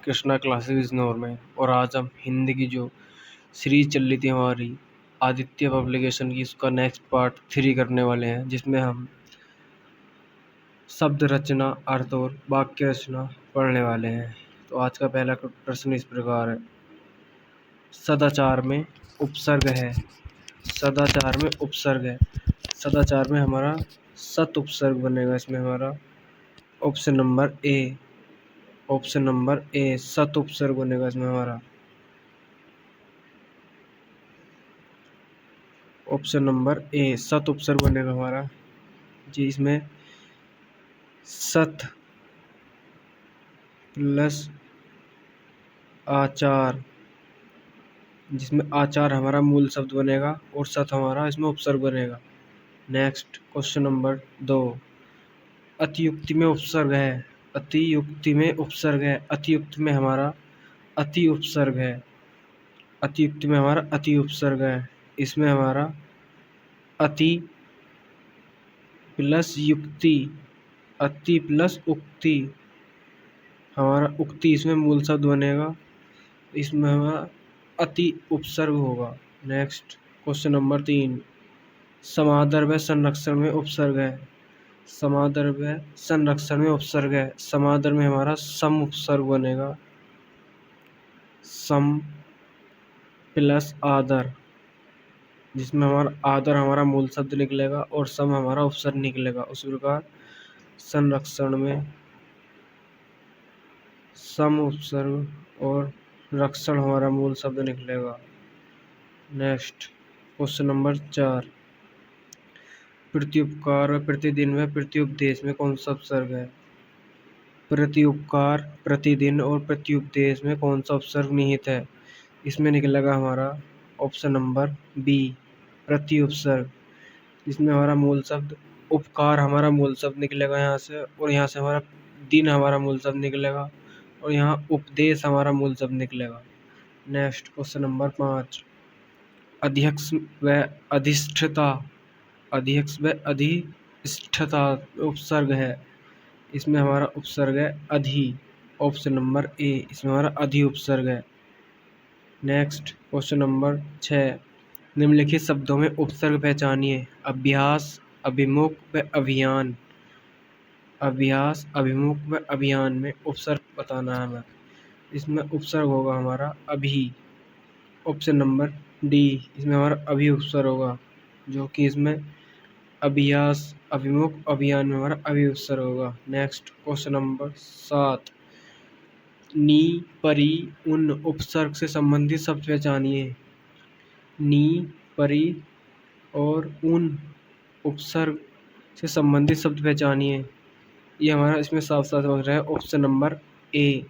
Krishna classes Bijnor में। और आज हम हिंदी की जो सीरीज चल रही थी हमारी आदित्य पब्लिकेशन की, उसका नेक्स्ट पार्ट 3 करने वाले हैं, जिसमें हम शब्द रचना, अर्थ और वाक्य रचना पढ़ने वाले हैं। तो आज का पहला प्रश्न इस प्रकार है। सदाचार में उपसर्ग है। सदाचार में उपसर्ग है। सदाचार में हमारा सत उपसर्ग बनेगा। इसमें हमारा ऑप्शन नंबर ए। ऑप्शन नंबर ए सत उपसर्ग बनेगा इसमें हमारा। ऑप्शन नंबर ए सत उपसर्ग बनेगा हमारा जी। इसमें सत प्लस आचार, जिसमें आचार हमारा मूल शब्द बनेगा और सत हमारा इसमें उपसर्ग बनेगा। Next question number 2। अतियुक्ति में उपसर्ग है। अतियुक्ति में उपसर्ग है। अतियुक्ति में हमारा अति उपसर्ग है। अतियुक्ति में हमारा अति उपसर्ग है। इसमें हमारा अति प्लस युक्ति, अति प्लस उक्ति, हमारा उक्ति इसमें मूल शब्द बनेगा। इसमें हमारा अति उपसर्ग होगा। Next question number 3। समादर व संरक्षण में उपसर्ग है। समादर व संरक्षण में उपसर्ग है। समादर में हमारा सम उपसर्ग बनेगा। सम प्लस आदर, जिसमें हमारा आदर हमारा मूल शब्द निकलेगा और सम हमारा उपसर्ग निकलेगा। उस प्रकार संरक्षण में सम उपसर्ग और रक्षण हमारा मूल शब्द निकलेगा। Next question number 4। प्रत्युपकार व प्रतिदिन व प्रत्युपदेश में कौन सा उपसर्ग है। प्रत्युपकार, प्रतिदिन और प्रत्युपदेश में कौन सा उपसर्ग निहित है। इसमें निकलेगा हमारा ऑप्शन नंबर बी प्रत्युपसर्ग, जिसमें हमारा मूल शब्द उपकार हमारा मूल शब्द निकलेगा यहाँ से, और यहाँ से हमारा दिन हमारा मूल शब्द निकलेगा, और यहाँ उपदेश हमारा मूल शब्द निकलेगा। Next question number 5। अध्यक्ष व अधिष्ठता, अध्यक्ष व अधिष्ठता उपसर्ग है। इसमें हमारा उपसर्ग है अधि। ऑप्शन नंबर ए, इसमें हमारा अधि उपसर्ग है। Next question number 6। निम्नलिखित शब्दों में उपसर्ग पहचानिए। अभ्यास, अभिमुख व अभियान। अभ्यास, अभिमुख व अभियान में उपसर्ग बताना है हमें। इसमें उपसर्ग होगा हमारा अभी। ऑप्शन नंबर डी, इसमें हमारा अभी उपसर्ग होगा, जो कि इसमें अभ्यास, अभिमुख, अभियान में हमारा अभी उपसर्ग होगा। Next question number 7। नी, परी, उन उपसर्ग से संबंधित शब्द पहचानिए। नी, परी और उन उपसर्ग से संबंधित शब्द पहचानिए। ये हमारा इसमें साफ साफ समझ रहा है ऑप्शन नंबर ए,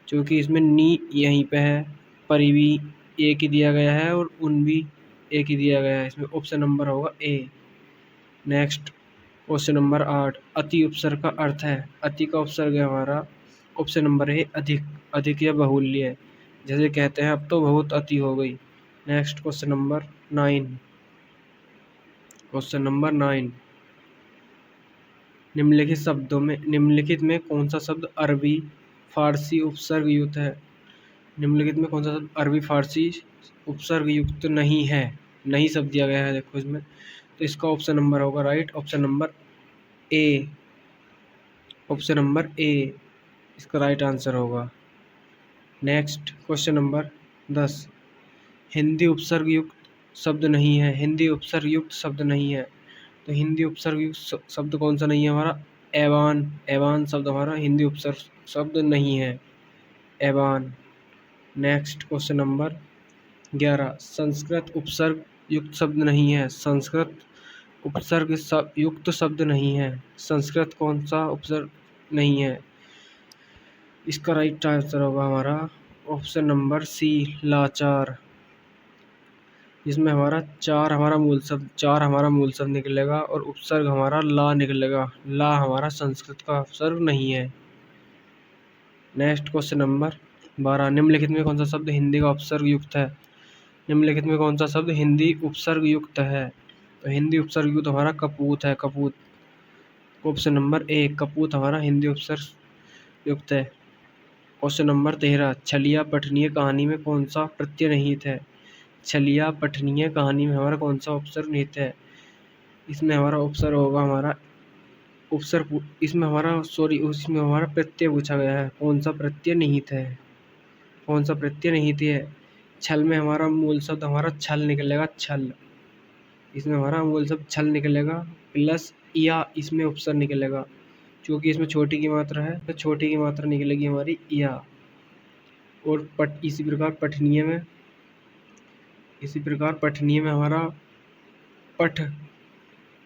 क्योंकि इसमें नी यहीं पे है, परी भी एक ही दिया गया है और उन भी एक ही दिया गया है। इसमें ऑप्शन नंबर होगा ए। Next question number 8। अति उपसर्ग का अर्थ है। अति का उपसर्ग है हमारा ऑप्शन नंबर ए अधिक। अधिक या बहुल्य, जैसे कहते हैं अब तो बहुत अति हो गई। Next question number 9। Question number 9। निम्नलिखित में कौन सा शब्द अरबी फारसी उपसर्ग युक्त है। निम्नलिखित में कौन सा शब्द अरबी फारसी उपसर्ग युक्त नहीं है। नहीं शब्द दिया गया है देखो इसमें, तो इसका ऑप्शन नंबर होगा right, option number A. Option number A इसका राइट आंसर होगा। Next question number 10। हिंदी उपसर्ग युक्त शब्द नहीं है। हिंदी उपसर्ग युक्त शब्द नहीं है, तो हिंदी उपसर्ग युक्त शब्द कौन सा नहीं है हमारा। एवान। एवान शब्द हमारा हिंदी उपसर्ग शब्द नहीं है, Evan. Next question number 11। Sanskrit उपसर्ग युक्त शब्द नहीं है। संस्कृत उपसर्ग युक्त शब्द नहीं है। संस्कृत कौन सा उपसर्ग नहीं है। इसका राइट आंसर होगा हमारा ऑप्शन नंबर सी लाचार, जिसमें हमारा चार हमारा मूल शब्द निकलेगा और उपसर्ग हमारा ला निकलेगा। ला हमारा संस्कृत का उपसर्ग नहीं है। Next question number 12। निम्नलिखित में कौन सा शब्द हिंदी का उपसर्ग युक्त है। निम्नलिखित में कौन सा शब्द हिंदी उपसर्ग युक्त है, तो हिंदी उपसर्ग युक्त हमारा कपूत है। कपूत, ऑप्शन नंबर ए कपूत हमारा हिंदी उपसर्ग युक्त है। क्वेश्चन नंबर 13, छलिया पठनीय कहानी में कौन सा प्रत्यय निहित है? छलिया पठनीय कहानी में हमारा कौन सा उपसर्ग निहित है? इसमें हमारा उपसर्ग होगा हमारा इसमें हमारा प्रत्यय पूछा गया है। कौन सा प्रत्यय निहित है? कौन सा प्रत्यय निहित है? छल में हमारा मूल शब्द हमारा छल निकलेगा, छल। इसमें हमारा मूल शब्द छल निकलेगा प्लस या इसमें उपसर्ग निकलेगा। क्योंकि इसमें छोटी की मात्रा है तो छोटी की मात्रा निकलेगी हमारी या। और इसी प्रकार पठनीय में हमारा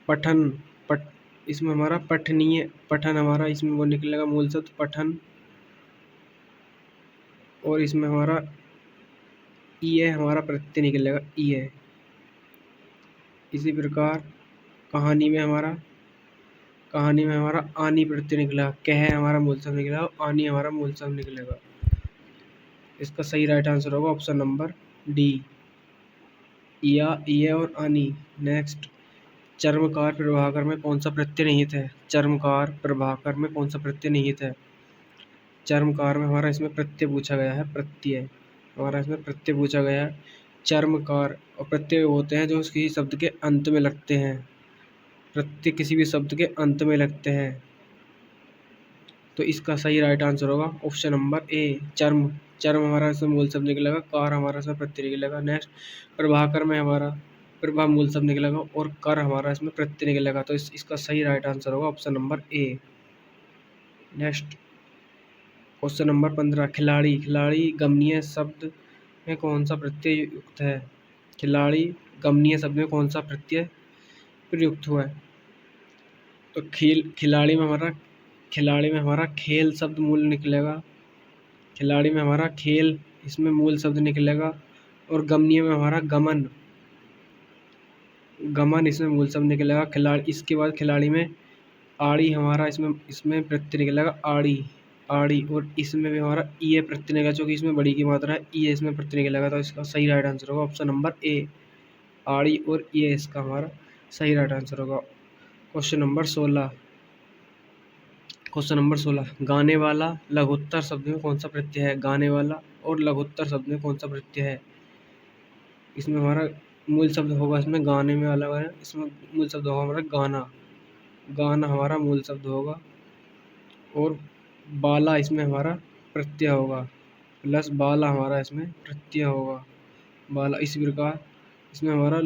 पठन इसमें हमारा पठन हमारा इसमें वो निकलेगा मूल शब्द पठन। और इसमें हमारा ये हमारा प्रत्यय निकलेगा ये। इसी प्रकार कहानी में हमारा आनी प्रत्यय निकला, कह हमारा मूल शब्द निकला और आनी हमारा मूल शब्द निकलेगा। इसका सही राइट आंसर होगा ऑप्शन नंबर डी, या ये और आनी। नेक्स्ट, चर्मकार प्रभाकर में कौन सा प्रत्यय निहित है? चर्मकार प्रभाकर में कौन सा प्रत्यय निहित है? चर्मकार में हमारा इसमें प्रत्यय पूछा गया है, प्रत्यय हमारा इसमें प्रत्यय पूछा गया है। चर्मकार और प्रत्यय होते हैं जो किसी शब्द के अंत में लगते हैं, प्रत्यय किसी भी शब्द के अंत में लगते हैं। तो इसका सही राइट आंसर होगा ऑप्शन नंबर ए, चर्म। चर्म हमारा इसमें मूल शब्द निकलेगा, कार हमारा इसमें प्रत्यय निकलेगा। नेक्स्ट, प्रभाकर में हमारा प्रभा मूल शब्द निकलेगा और कर हमारा इसमें प्रत्यय निकलेगा। तो इसका सही राइट आंसर होगा ऑप्शन नंबर ए। नेक्स्ट, क्वेश्चन नंबर 15, खिलाड़ी गमनीय शब्द में कौन सा प्रत्यय युक्त है? खिलाड़ी गमनीय शब्द में कौन सा प्रत्यय प्रयुक्त हुआ है? तो खिलाड़ी में हमारा खेल शब्द मूल निकलेगा। खिलाड़ी में हमारा खेल इसमें मूल शब्द निकलेगा। और गमनीय में हमारा गमन इसमें मूल शब्द निकलेगा। खिलाड़ी, इसके बाद खिलाड़ी में आड़ी हमारा इसमें प्रत्यय निकलेगा, आड़ी। और इसमें भी हमारा ये प्रत्यय निकलेगा, क्योंकि इसमें बड़ी की मात्रा है, ये इसमें प्रत्यय निकलेगा। तो इसका सही राइट आंसर होगा ऑप्शन नंबर ए, आड़ी और ये इसका हमारा सही राइट आंसर होगा। क्वेश्चन नंबर 16, गाने वाला लघुत्तर शब्द में कौन सा प्रत्यय है? गाने वाला और लघुत्तर शब्द में कौन सा प्रत्यय है? इसमें हमारा मूल शब्द होगा, इसमें गाने में वाला है, इसमें मूल शब्द होगा हमारा गाना हमारा मूल शब्द होगा। और बाला इसमें हमारा प्रत्यय होगा, प्लस बाला हमारा इसमें प्रत्यय होगा, बाला। इसी प्रकार इसमें हमारा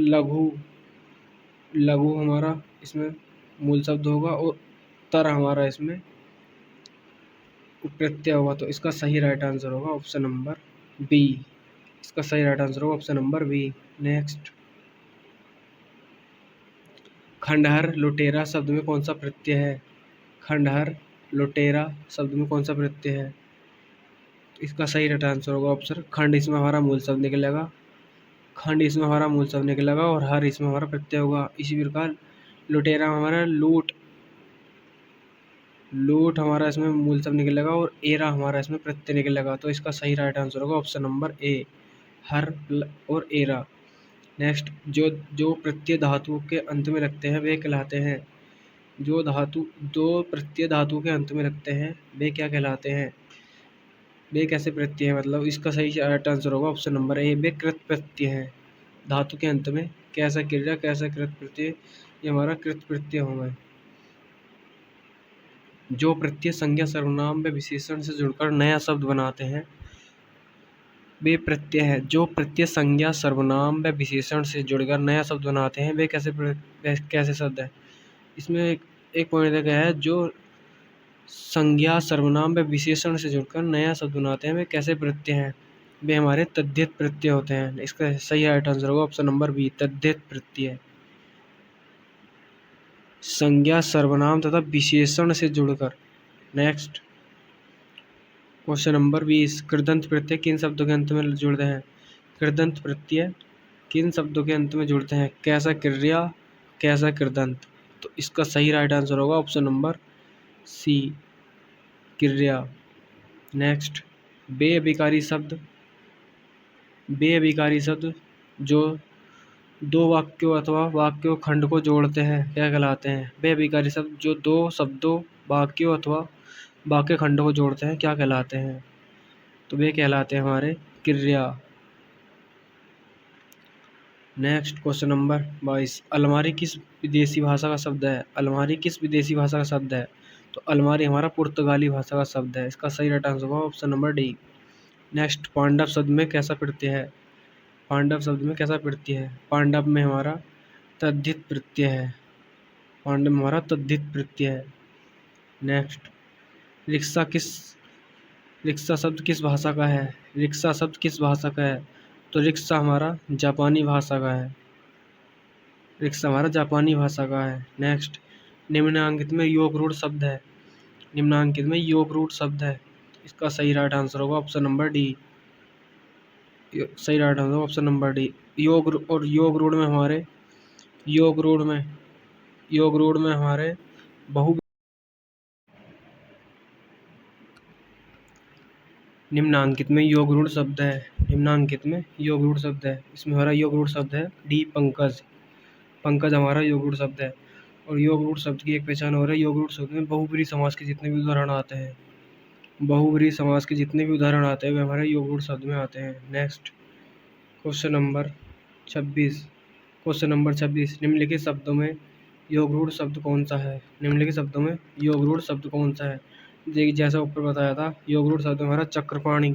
लघु हमारा इसमें मूल शब्द होगा और तर हमारा इसमें प्रत्यय होगा। तो इसका सही राइट आंसर होगा ऑप्शन नंबर बी। इसका सही राइट आंसर होगा ऑप्शन नंबर बी। नेक्स्ट, खंडहर लुटेरा शब्द में कौन सा प्रत्यय है? खंडहर लुटेरा शब्द में कौन सा प्रत्यय है? इसका सही राइट आंसर होगा ऑप्शन खंड, इसमें हमारा मूल शब्द निकलेगा, खंड इसमें हमारा मूल शब्द निकलेगा और हर इसमें हमारा प्रत्यय होगा। इसी प्रकार लुटेरा में हमारा लूट हमारा इसमें मूल शब्द निकलेगा और एरा हमारा इसमें प्रत्यय निकलेगा। तो इसका सही राइट आंसर होगा ऑप्शन नंबर ए, हर और एरा। नेक्स्ट, जो प्रत्यय धातु के अंत में लगते हैं वे कहलाते हैं? दो प्रत्यय धातु के अंत में लगते हैं वे क्या कहलाते हैं? वे कैसे प्रत्यय है? मतलब इसका सही राइट आंसर होगा ऑप्शन नंबर ए, वे कृत प्रत्यय है। धातु के अंत में कैसा क्रिया कैसा कृत प्रत्यय, ये हमारा कृत प्रत्यय होगा। जो प्रत्यय संज्ञा सर्वनाम व विशेषण से जुड़कर नया शब्द बनाते हैं वे प्रत्यय है। जो प्रत्यय संज्ञा सर्वनाम व विशेषण से जुड़कर नया शब्द बनाते हैं वे कैसे शब्द है? इसमें एक पॉइंट दिया गया है, जो संज्ञा सर्वनाम व विशेषण से जुड़कर नया शब्द बनाते हैं वे कैसे प्रत्यय हैं? वे हमारे तद्धित प्रत्यय होते हैं। इसका सही राइट आंसर होगा ऑप्शन नंबर बी, तद्धित प्रत्यय। संज्ञा सर्वनाम तथा विशेषण से जुड़कर। नेक्स्ट, क्वेश्चन नंबर 20, कृदंत प्रत्यय किन शब्दों के अंत में जुड़ते हैं? कृदंत प्रत्यय किन शब्दों के अंत में जुड़ते हैं? कैसा क्रिया कैसा कृदंत। तो इसका सही राइट आंसर होगा ऑप्शन नंबर सी, क्रिया। नेक्स्ट, बेअभिकारी शब्द जो दो वाक्यों अथवा वाक्यों खंड को जोड़ते हैं क्या कहलाते हैं? बेअभिकारी शब्द जो दो शब्दों वाक्यों अथवा वाक्य खंड को जोड़ते हैं क्या कहलाते हैं? तो वे कहलाते हैं हमारे क्रिया। नेक्स्ट क्वेश्चन नंबर 22, अलमारी किस विदेशी भाषा का शब्द है? अलमारी किस विदेशी भाषा का शब्द है? तो अलमारी हमारा पुर्तगाली भाषा का शब्द है। इसका सही राइट आंसर होगा option number D. Next, Pandava शब्द में कैसा प्रत्यय है? पांडव शब्द में कैसा प्रत्यय है? पांडव में हमारा तद्धित प्रत्यय है। पांडव में हमारा तद्धित प्रत्यय है। नेक्स्ट, रिक्शा रिक्शा शब्द किस भाषा का है? रिक्शा शब्द किस भाषा का है? तो रिक्शा हमारा जापानी भाषा का है। रिक्शा हमारा जापानी भाषा का है। नेक्स्ट, निम्नांकित में योग रूढ़ शब्द है। निम्नांकित में योग रूढ़ शब्द है। इसका सही राइट आंसर होगा ऑप्शन नंबर डी। सही right answer option number D. योग रूढ़ में हमारे बहु निम्नांकित में योग रूढ़ शब्द है। निम्नांकित में योग रूढ़ शब्द है। इसमें हमारा योग रूढ़ शब्द है डी, पंकज। पंकज हमारा योग रूढ़ शब्द है। और योग रूढ़ शब्द की एक पहचान और है, योग रूढ़ शब्द में बहुब्रीहि समास के जितने भी उदाहरण आते हैं, बहुब्रीहि समास के जितने भी उदाहरण आते हैं वे हमारे योग रूढ़ शब्द में आते हैं। Next, question number 26। Question number 26, निम्नलिखित शब्दों में योग रूढ़ शब्द कौन सा है? निम्नलिखित शब्दों में योग रूढ़ शब्द कौन सा है? जैसा ऊपर बताया था, योग रूढ़ शब्द हमारा चक्रपाणी।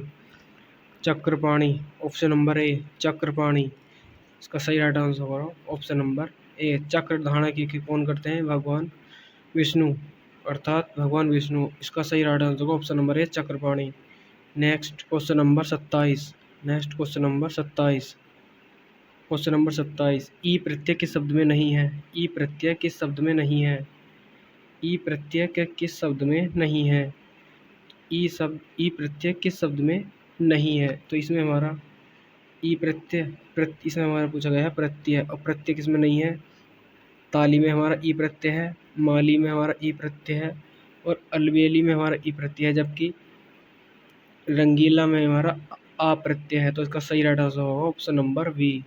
चक्रपाणी, ऑप्शन नंबर ए, चक्रपाणी। इसका सही राइट आंसर होगा ऑप्शन नंबर ए। चक्र धारण की कौन करते हैं? भगवान विष्णु, अर्थात भगवान विष्णु। इसका सही राइट आंसर होगा ऑप्शन नंबर ए, Chakrapani. Next question number 27। Next question number 27। Question number 27, ई प्रत्यय किस शब्द में नहीं है? ई प्रत्यय किस शब्द में नहीं है? ई प्रत्यय किस शब्द में नहीं है? ई प्रत्यय किस शब्द में नहीं है? तो इसमें हमारा ई प्रत्यय इसमें हमारा पूछा गया है प्रत्यय, और प्रत्यय किसमें नहीं है? ताली में हमारा ई प्रत्यय है, माली में हमारा ई प्रत्यय है, और अलबेली में हमारा ई प्रत्यय है, जबकि रंगीला में हमारा आ प्रत्यय है। तो इसका सही राइट आंसर होगा option number B.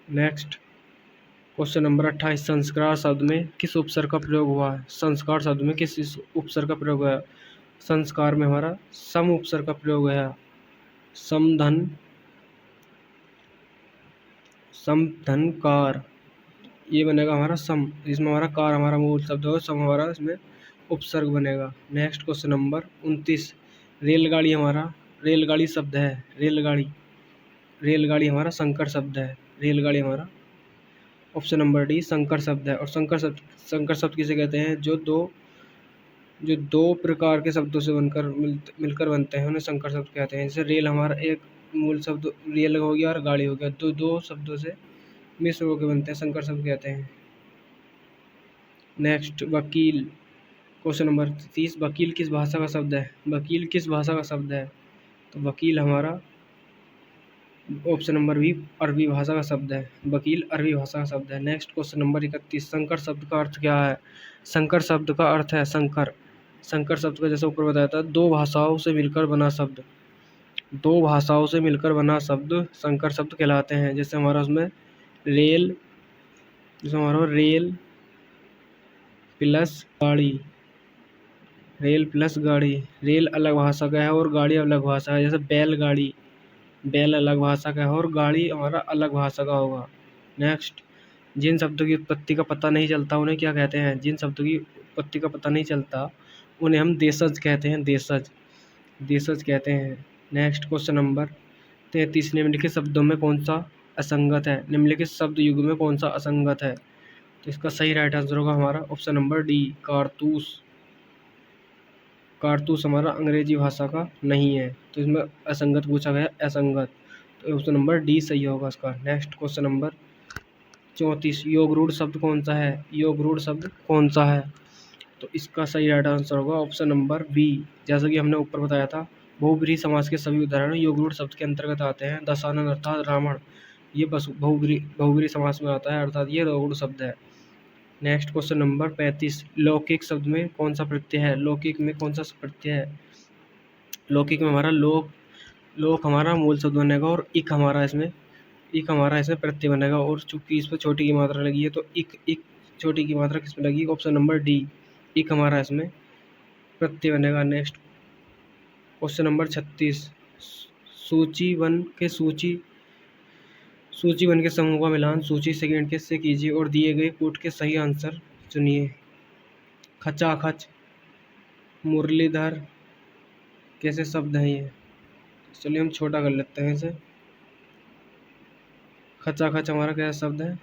Next question number 28, संस्कार शब्द में किस उपसर्ग का प्रयोग हुआ है? संस्कार शब्द में किस उपसर्ग का प्रयोग हुआ है? संस्कार में हमारा सम उपसर्ग का प्रयोग है। समधनकार, ये बनेगा हमारा सम, जिसमें हमारा कार हमारा मूल शब्द होगा, सम हमारा इसमें उपसर्ग बनेगा। नेक्स्ट क्वेश्चन नंबर 29, रेलगाड़ी हमारा रेलगाड़ी शब्द है। रेलगाड़ी हमारा संकर शब्द है। रेलगाड़ी हमारा ऑप्शन नंबर डी, संकर शब्द है। और संकर शब्द किसे कहते हैं? जो दो प्रकार के शब्दों से मिलकर बनते हैं उन्हें संकर शब्द कहते हैं। जैसे रेल हमारा एक मूल शब्द रेल हो गया और गाड़ी हो गया, दो शब्दों से मिश्र होकर बनते हैं, संकर शब्द कहते हैं। नेक्स्ट, वकील। क्वेश्चन नंबर 30, वकील किस भाषा का शब्द है? वकील किस भाषा का शब्द है? तो वकील हमारा ऑप्शन नंबर बी, अरबी भाषा का शब्द है। वकील अरबी भाषा का शब्द है। नेक्स्ट क्वेश्चन नंबर 31, संकर शब्द का अर्थ क्या है? संकर शब्द का अर्थ है संकर शब्द का जैसे ऊपर बताया था, दो भाषाओं से मिलकर बना शब्द। दो भाषाओं से मिलकर बना शब्द संकर शब्द कहलाते हैं। जैसे हमारा उसमें रेल प्लस गाड़ी, रेल प्लस गाड़ी, रेल अलग भाषा का है और गाड़ी अलग भाषा है। जैसे बैलगाड़ी, बैल अलग भाषा का है और गाड़ी हमारा अलग भाषा का होगा। नेक्स्ट, जिन शब्दों की उत्पत्ति का पता नहीं चलता उन्हें क्या कहते हैं? जिन शब्दों की उत्पत्ति का पता नहीं चलता उन्हें हम देशज कहते हैं। देशज कहते हैं। नेक्स्ट क्वेश्चन नंबर 33, निम्नलिखित शब्दों में कौन सा असंगत है? निम्नलिखित शब्द युग में कौन सा असंगत है? तो इसका सही राइट आंसर होगा हमारा ऑप्शन नंबर डी, कारतूस। कारतूस हमारा अंग्रेजी भाषा का नहीं है, तो इसमें असंगत पूछा गया, असंगत। तो ऑप्शन नंबर डी सही होगा इसका। नेक्स्ट क्वेश्चन नंबर 34, योग रूढ़ शब्द कौन सा है? योग रूढ़ शब्द कौन सा है? तो इसका सही राइट आंसर होगा ऑप्शन नंबर बी। जैसा कि हमने ऊपर बताया था, बहुब्रीहि समास के सभी उदाहरण योग रूढ़ शब्द के अंतर्गत आते हैं। दशानन अर्थात रावण, ये बस बहुब्रीहि समास में आता है, अर्थात ये योग रूढ़ शब्द है। नेक्स्ट क्वेश्चन नंबर 35, लौकिक शब्द में कौन सा प्रत्यय है? लौकिक में कौन सा प्रत्यय है? लौकिक में हमारा लोक हमारा मूल शब्द बनेगा और इक हमारा इसमें प्रत्यय बनेगा। और चूंकि इस पर छोटी की मात्रा लगी है तो इक छोटी की मात्रा किस में लगी? ऑप्शन नंबर डी, इक हमारा इसमें प्रत्यय बनेगा। नेक्स्ट क्वेश्चन नंबर 36, सूची वन के समूह का मिलान सूची सेकंड के से कीजिए और दिए गए कोड के सही आंसर चुनिए। खचाखच, मुरलीधर, कैसे शब्द हैं ये? चलिए हम छोटा कर लेते हैं इसे। खचाखच हमारा क्या शब्द है?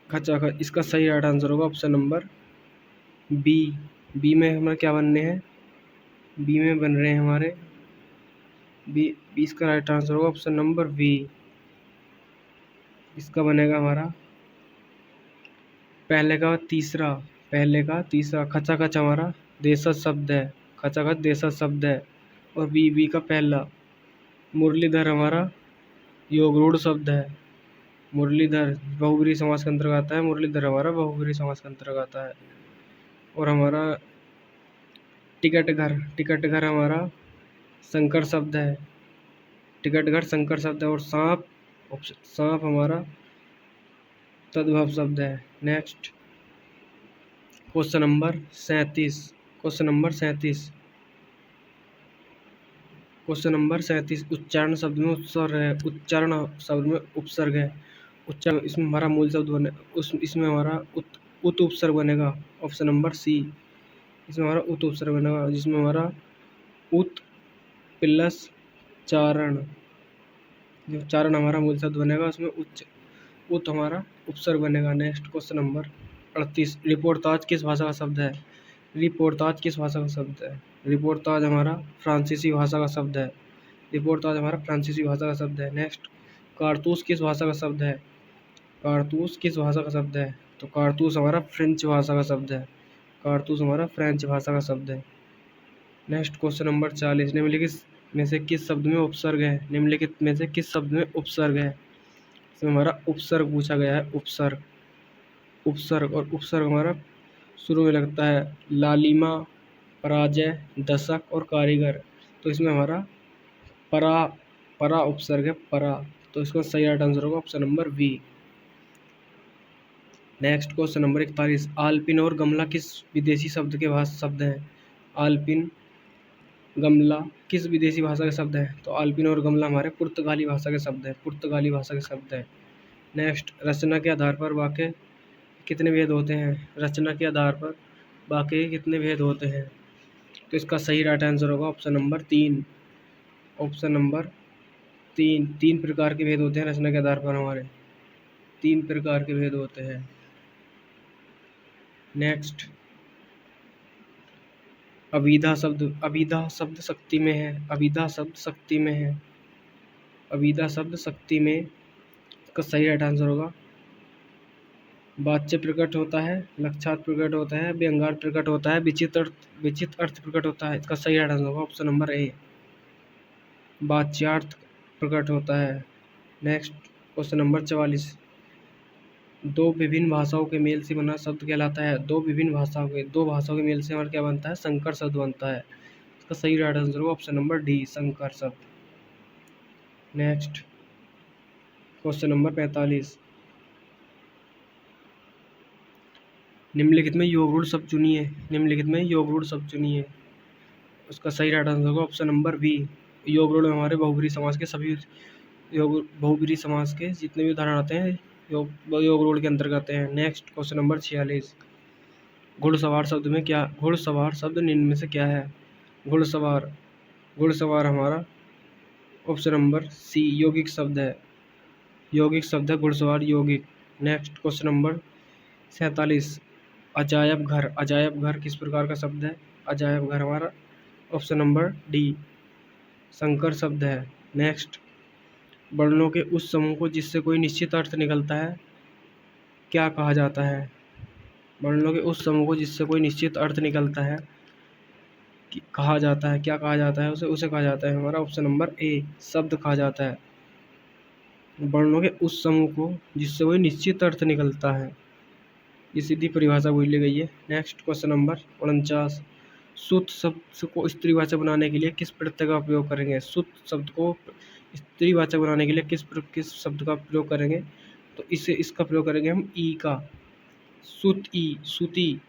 खचाखच, इसका सही राइट आंसर होगा ऑप्शन नंबर बी। बी में हमारे क्या बनने हैं? बी में बन रहे हैं हमारे बी। इसका राइट आंसर होगा ऑप्शन नंबर बी। इसका बनेगा हमारा पहले का तीसरा। खचाखच हमारा देशज शब्द है, खचाखच देशज शब्द है। और बी का पहला। मुरलीधर हमारा योगरूढ़ शब्द है। मुरलीधर बहुब्रीहि समास के अंतर्गत आता है। मुरलीधर हमारा बहुब्रीहि समास के अंतर्गत आता है। और हमारा टिकट घर हमारा संकर शब्द है। टिकट घर संकर शब्द है। और सांप हमारा तद्भव शब्द है। Next question number 37। Question number 37 उच्चारण शब्द में उपसर्ग है। उच्चारण शब्द में उपसर्ग है। उच्चारण, इसमें हमारा मूल शब्द बने इसमें हमारा उत उपसर्ग बनेगा ऑप्शन नंबर सी। इसमें हमारा उत उपसर्ग बनेगा, जिसमें हमारा उत प्लस चारण, जो चारण हमारा मूल शब्द बनेगा उसमें उत हमारा उपसर्ग बनेगा। नेक्स्ट क्वेश्चन नंबर 38, रिपोर्ताज किस भाषा का शब्द है? रिपोर्ताज किस भाषा का शब्द है? रिपोर्ताज हमारा फ्रांसीसी भाषा का शब्द है। रिपोर्ताज हमारा फ्रांसीसी भाषा का शब्द है। नेक्स्ट, कारतूस किस भाषा का शब्द है? कारतूस किस भाषा का शब्द है? तो कारतूस हमारा फ्रेंच भाषा का शब्द है। कारतूस हमारा फ्रेंच भाषा का शब्द है। नेक्स्ट क्वेश्चन नंबर 40, निम्नलिखित में से किस शब्द में उपसर्ग है? निम्नलिखित में से किस शब्द में उपसर्ग है? इसमें हमारा उपसर्ग पूछा गया है। उपसर्ग और उपसर्ग हमारा शुरू में लगता है। लालिमा, पराजय, दशक और कारीगर। तो इसमें हमारा परा उपसर्ग है, परा। तो इसका सही राइट आंसर होगा option number B. Next question number 41, आलपिन और गमला किस विदेशी शब्द के शब्द हैं? आलपिन, गमला किस विदेशी भाषा के शब्द है? तो आलपिन और गमला हमारे पुर्तगाली भाषा के शब्द है। पुर्तगाली भाषा के शब्द है। नेक्स्ट, रचना के आधार पर वाक्य कितने भेद होते हैं? रचना के आधार पर वाक्य कितने भेद होते हैं? तो इसका सही राइट आंसर होगा ऑप्शन नंबर 3। Option number 3। 3 प्रकार के भेद होते हैं रचना के आधार पर हमारे। 3 प्रकार के भेद होते हैं। नेक्स्ट, अभिधा शब्द शक्ति में है। अभिधा शब्द शक्ति में है। अभिधा शब्द शक्ति में, इसका सही राइट आंसर होगा वाच्य प्रकट होता है, लक्षार्थ प्रकट होता है, व्यंग्यार्थ प्रकट होता है, विचित्र अर्थ प्रकट होता है। इसका सही राइट आंसर होगा ऑप्शन नंबर ए, वाच्यार्थ प्रकट होता है। नेक्स्ट क्वेश्चन नंबर 44, दो विभिन्न भाषाओं के मेल से बना शब्द कहलाता है। दो भाषाओं के मेल से हमारा क्या बनता है? संकर शब्द बनता है। इसका सही राइट आंसर होगा ऑप्शन नंबर डी, संकर शब्द। नेक्स्ट क्वेश्चन नंबर 45, निम्नलिखित में योगरूढ़ शब्द चुनिए। निम्नलिखित में योगरूढ़ शब्द चुनिए। उसका सही राइट आंसर होगा ऑप्शन नंबर बी। योगरूढ़ हमारे बहुब्रीहि समास के सभी बहुब्रीहि समास के जितने भी उदाहरण आते हैं योगरूढ़ के अंतर्गत आते हैं। नेक्स्ट क्वेश्चन नंबर 46, घुड़सवार शब्द में क्या? घुड़सवार शब्द निम्न में से क्या है? घुड़सवार हमारा ऑप्शन नंबर सी, यौगिक शब्द है। यौगिक शब्द है घुड़सवार, यौगिक। नेक्स्ट क्वेश्चन नंबर 47, अजायब घर किस प्रकार का शब्द है? अजायब घर हमारा ऑप्शन नंबर डी, संकर शब्द है। नेक्स्ट, वर्णों के उस समूह को जिससे कोई निश्चित अर्थ निकलता है क्या कहा जाता है? वर्णों के उस समूह को जिससे कोई निश्चित अर्थ निकलता है कहा जाता है, क्या कहा जाता है? उसे कहा जाता है हमारा ऑप्शन नंबर ए, शब्द कहा जाता है। वर्णों के उस समूह को जिससे कोई निश्चित अर्थ निकलता है, ये सीधी परिभाषा बोली गई है। नेक्स्ट क्वेश्चन नंबर 49, सुत शब्द को स्त्रीवाचक बनाने के लिए किस प्रत्यय का उपयोग करेंगे? सुत शब्द को स्त्रीवाचक बनाने के लिए किस शब्द का प्रयोग करेंगे? तो इसका प्रयोग करेंगे हम ई का, सुत ई, सुती।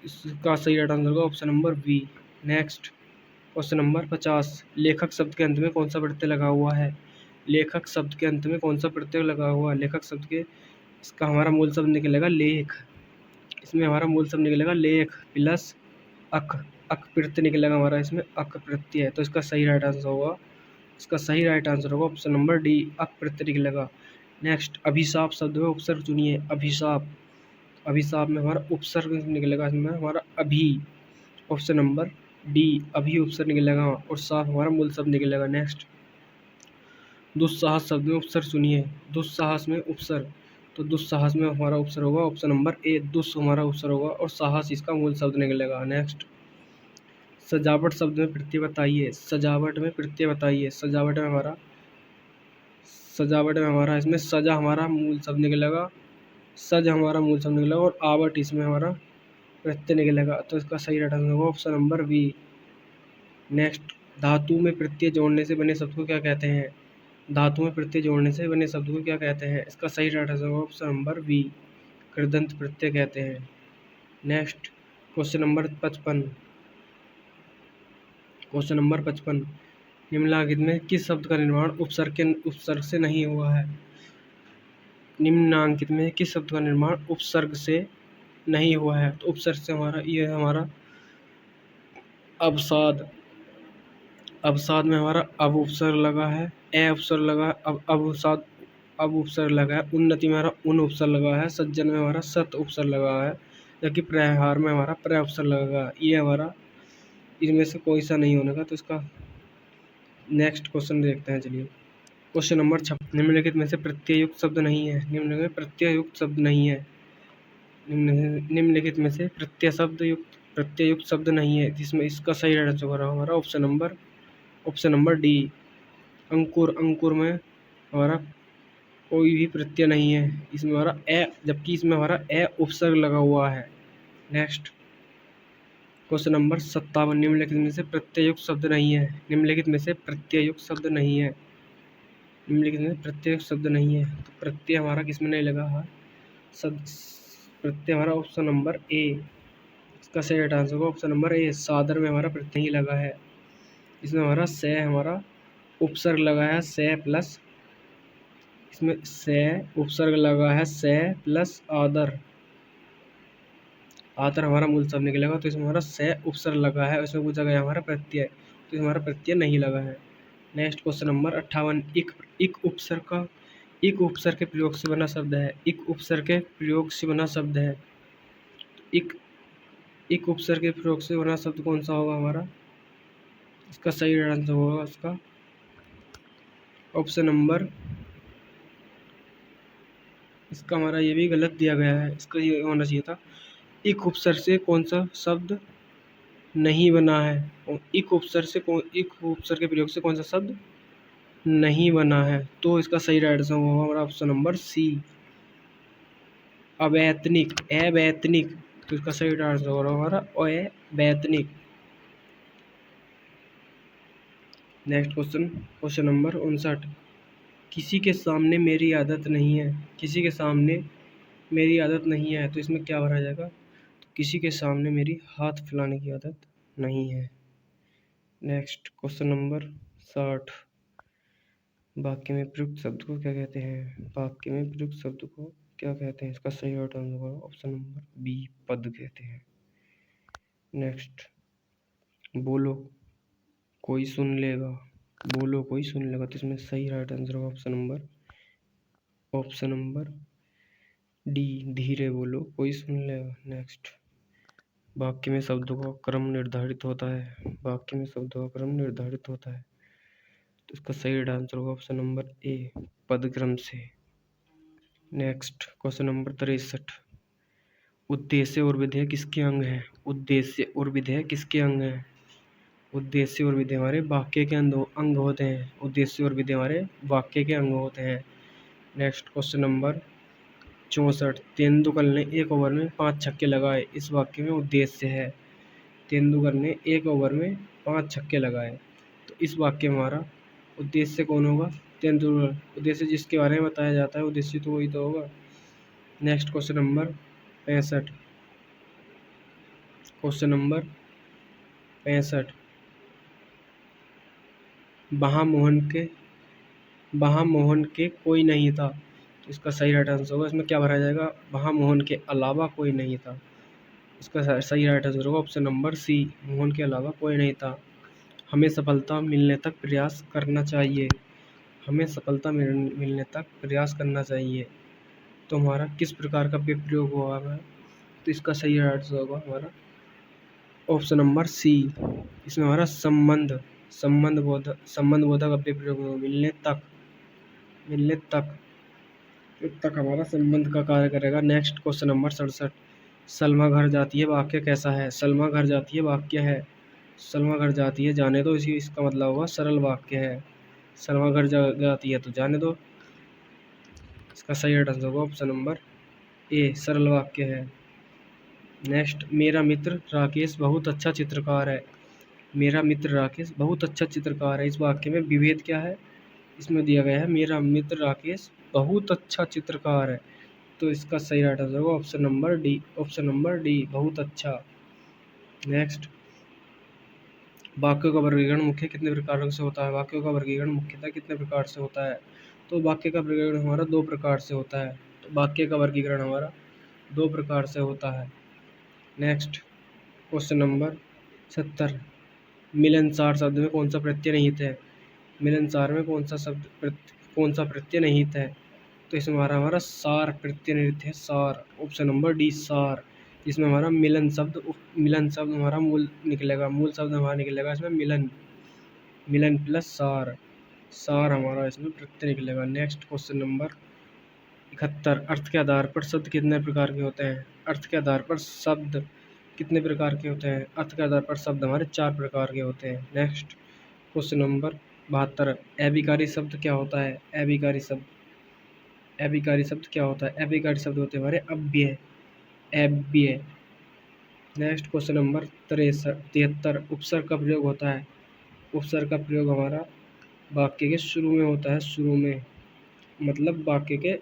इसका सही राइट आंसर होगा option number B. Next question number 50, लेखक शब्द के अंत में कौन सा प्रत्यय लगा हुआ है? लेखक शब्द के अंत में कौन सा प्रत्यय लगा हुआ है? लेखक शब्द के, इसका हमारा मूल शब्द निकलेगा लेख। इसमें हमारा मूल शब्द निकलेगा लेख प्लस अक, अक प्रत्यय निकलेगा हमारा, इसमें अक प्रत्यय है, तो इसका सही राइट आंसर होगा, इसका सही राइट आंसर होगा ऑप्शन नंबर डी, अक प्रत्यय निकलेगा। नेक्स्ट अभिशाप शब्द में उपसर्ग चुनिए। अभिशाप, अभिशाप में हमारा उपसर्ग निकलेगा, इसमें हमारा अभी, ऑप्शन नंबर डी, अभी उपसर्ग निकलेगा और साफ हमारा मूल शब्द निकलेगा। नेक्स्ट दुस्साहस शब्द में उपसर्ग चुनिए। दुस्साहस में उपसर्ग, तो दुस्साहस में हमारा उपसर्ग होगा ऑप्शन नंबर ए, दुस हमारा उपसर्ग होगा और साहस इसका मूल शब्द निकलेगा। नेक्स्ट सजावट शब्द में प्रत्यय बताइए। सजावट में प्रत्यय बताइए। सजावट में हमारा इसमें सजा हमारा मूल शब्द निकलेगा, सज हमारा मूल शब्द निकलेगा और आवट इसमें हमारा प्रत्यय निकलेगा, तो इसका सही राइट आंसर होगा ऑप्शन नंबर बी। नेक्स्ट धातु में प्रत्यय जोड़ने से बने शब्द को क्या कहते हैं? धातु में प्रत्यय जोड़ने से बने शब्द को क्या कहते हैं? इसका सही राइट आंसर होगा ऑप्शन नंबर बी, कृदंत प्रत्यय कहते हैं। Next question number 55, question number 55, निम्नलिखित में किस शब्द का निर्माण उपसर्ग से नहीं हुआ है? निम्नांकित में किस शब्द का निर्माण उपसर्ग से नहीं हुआ है? तो उपसर्ग से हमारा ये हमारा अवसाद, अवसाद में हमारा अब उपसर्ग लगा है, ए उपसर्ग लगा है, अब अवसाद अब उपसर्ग लगा है, उन्नति में हमारा उन उपसर्ग लगा है, सज्जन में हमारा सत उपसर्ग लगा है, जबकि प्रहार में हमारा प्र उपसर्ग लगा। ये हमारा इनमें से कोई सा नहीं होने का, तो इसका नेक्स्ट क्वेश्चन देखते हैं। चलिए क्वेश्चन नंबर 56, निम्नलिखित में से प्रत्ययुक्त शब्द नहीं है। निम्नलिखित में प्रत्ययुक्त शब्द नहीं है। निम्नलिखित में से प्रत्ययुक्त शब्द नहीं है, जिसमें इसका सही आंसर होगा हमारा ऑप्शन नंबर डी, अंकुर। अंकुर में हमारा कोई भी प्रत्यय नहीं है, इसमें हमारा ए, जबकि इसमें हमारा ए उपसर्ग लगा हुआ है। नेक्स्ट क्वेश्चन नंबर 57, निम्नलिखित में से प्रत्ययुक्त शब्द नहीं है। निम्नलिखित में से प्रत्ययुक्त शब्द नहीं है। निम्नलिखित में प्रत्ययुक्त शब्द नहीं है, तो प्रत्यय हमारा किसमें नहीं लगा है? प्रत्यय हमारा ऑप्शन नंबर ए, इसका सही आंसर होगा ऑप्शन नंबर ए, सादर में हमारा प्रत्यय ही लगा है। इसमें हमारा से हमारा उपसर्ग लगा है, से प्लस, इसमें से उपसर्ग लगा है, से प्लस आदर, आदर हमारा मूल शब्द निकलेगा, तो इसमें हमारा से उपसर्ग लगा है, इसमें पूछा गया हमारा प्रत्यय, तो इसमें हमारा प्रत्यय नहीं लगा है। नेक्स्ट क्वेश्चन नंबर 58, इक उपसर्ग के प्रयोग से बना शब्द है। इक उपसर्ग के प्रयोग से बना शब्द है। इक उपसर्ग के प्रयोग से बना शब्द कौन सा होगा हमारा? इसका सही आंसर होगा इसका ऑप्शन नंबर, इसका हमारा ये भी गलत दिया गया है, इसका ये होना चाहिए था, इक उपसर्ग से कौन सा शब्द नहीं बना है। और इक उपसर्ग के प्रयोग से कौन सा शब्द नहीं बना है, तो इसका सही आंसर होगा हमारा ऑप्शन नंबर सी, अवैतनिक, अवैतनिक, तो इसका सही आंसर होगा हमारा अवैतनिक। नेक्स्ट क्वेश्चन नंबर 59, किसी के सामने मेरी आदत नहीं है। किसी के सामने मेरी आदत नहीं है, तो इसमें क्या भरा जाएगा? तो किसी के सामने मेरी हाथ फैलाने की आदत नहीं है। नेक्स्ट क्वेश्चन नंबर 60, वाक्य में प्रयुक्त शब्द को क्या कहते हैं? वाक्य में प्रयुक्त शब्द को क्या कहते हैं? इसका सही आंसर होगा ऑप्शन नंबर बी, पद कहते हैं। नेक्स्ट बोलो कोई सुन लेगा। बोलो कोई सुन लेगा, तो इसमें सही राइट आंसर होगा ऑप्शन नंबर डी, धीरे बोलो कोई सुन लेगा। नेक्स्ट वाक्य में शब्दों का क्रम निर्धारित होता है। वाक्य में शब्दों का क्रम निर्धारित होता है, तो इसका सही आंसर होगा ऑप्शन नंबर ए, पदक्रम से। नेक्स्ट क्वेश्चन नंबर 63, उद्देश्य और विधेय किसके अंग हैं? उद्देश्य और विधेय किसके अंग हैं? उद्देश्य और विधेय हमारे वाक्य के अंग होते हैं। उद्देश्य और विधेय हमारे वाक्य के अंग होते हैं। नेक्स्ट क्वेश्चन नंबर 64, तेंदुलकर ने एक ओवर में 5 छक्के लगाए, इस वाक्य में उद्देश्य है। तेंदुलकर ने एक ओवर में 5 छक्के लगाए, तो इस वाक्य में हमारा उद्देश्य कौन होगा? तेंदुलकर। उद्देश्य जिसके बारे में बताया जाता है, उद्देश्य तो वही तो होगा। Next question number 65, question number 65। वहाँ मोहन के कोई नहीं था। तो इसका सही राइट आंसर होगा, इसमें क्या भरा जाएगा, वहाँ मोहन के अलावा कोई नहीं था। इसका सही राइट आंसर होगा ऑप्शन नंबर सी, मोहन के अलावा कोई नहीं था। हमें सफलता मिलने तक प्रयास करना चाहिए। हमें सफलता मिलने तक प्रयास करना चाहिए। तो हमारा किस प्रकार का प्रयोग हुआ है, तो इसका सही आंसर होगा हमारा ऑप्शन नंबर सी। इसमें हमारा संबंध बोधक अव्यय प्रयोग हुआ, मिलने तक हमारा संबंध का कार्य करेगा। Next question number 67। सलमा घर जाती है वाक्य कैसा है। सलमा घर जाती है वाक्य है, सलमा घर जाती है जाने दो, इसका मतलब होगा सरल वाक्य है। सलमा घर जाती है तो जाने दो। इसका सही आंसर होगा ऑप्शन नंबर ए, सरल वाक्य है। नेक्स्ट, मेरा मित्र राकेश बहुत अच्छा चित्रकार है। मेरा मित्र राकेश बहुत अच्छा चित्रकार है, इस वाक्य में विभेद क्या है, इसमें दिया गया है मेरा मित्र राकेश बहुत अच्छा चित्रकार है। तो इसका सही राइट आंसर होगा ऑप्शन नंबर डी, बहुत अच्छा। नेक्स्ट, वाक्यों का वर्गीकरण मुख्य कितने प्रकारों से होता है। वाक्यों का वर्गीकरण मुख्यतः कितने प्रकार से होता है। तो वाक्य का वर्गीकरण हमारा 2 प्रकार से होता है। तो वाक्य का वर्गीकरण हमारा 2 प्रकार से होता है। Next, question number 70। मिलनसार शब्द में कौन सा प्रत्यय निहित है। मिलनसार में कौन सा प्रत्यय निहित है। तो इसमें हमारा सार प्रत्यय निहित है, सार। ऑप्शन नंबर डी, सार। इसमें हमारा मिलन शब्द हमारा मूल शब्द हमारा निकलेगा इसमें मिलन प्लस सार, सार हमारा इसमें प्रत्यय निकलेगा। Next, question number 71। अर्थ के आधार पर शब्द कितने प्रकार के होते हैं। अर्थ के आधार पर शब्द कितने प्रकार के होते हैं। अर्थ के आधार पर शब्द हमारे 4 प्रकार के होते हैं। Next, question number 72। अभिकारी शब्द क्या होता है। अभिकारी शब्द क्या होता है। अभिकारी शब्द होते हैं हमारे अव्यय। Next, question number 73। उपसर्ग का प्रयोग होता है। उपसर्ग का प्रयोग हमारा वाक्य के शुरू में होता है, शुरू में, मतलब वाक्य के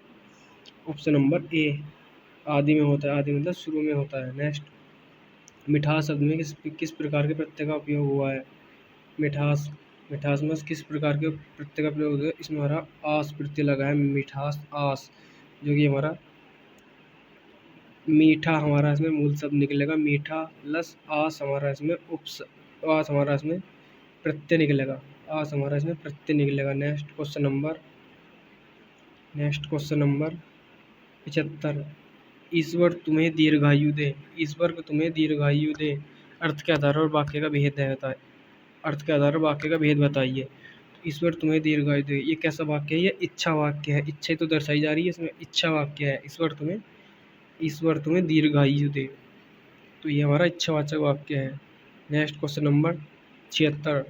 ऑप्शन नंबर ए, आदि में होता है, आदि मतलब शुरू में होता है। नेक्स्ट, मिठास शब्द में किस प्रकार के प्रत्यय का उपयोग हुआ है। मिठास में किस प्रकार के प्रत्यय का प्रयोग हुआ है। इसमें हमारा आस प्रत्यय लगा है, मिठास आस, जो कि हमारा मीठा हमारा इसमें मूल शब्द निकलेगा, मीठा प्लस आस हमारा इसमें आस हमारा इसमें प्रत्यय निकलेगा, आस हमारा इसमें प्रत्यय निकलेगा। Next question number 75। ईश्वर तुम्हें दीर्घायु दे। ईश्वर को तुम्हें दीर्घायु दे। अर्थ के आधार पर वाक्य का भेद है, अर्थ के आधार पर वाक्य का भेद बताइए। ईश्वर तुम्हें दीर्घायु दे, ये कैसा वाक्य है, ये इच्छा वाक्य है। इच्छा तो दर्शाई जा रही है, इसमें इच्छा वाक्य है। ईश्वर तुम्हें दीर्घायु दे, तो ये हमारा इच्छावाचक वाक्य है। Next, question number 76।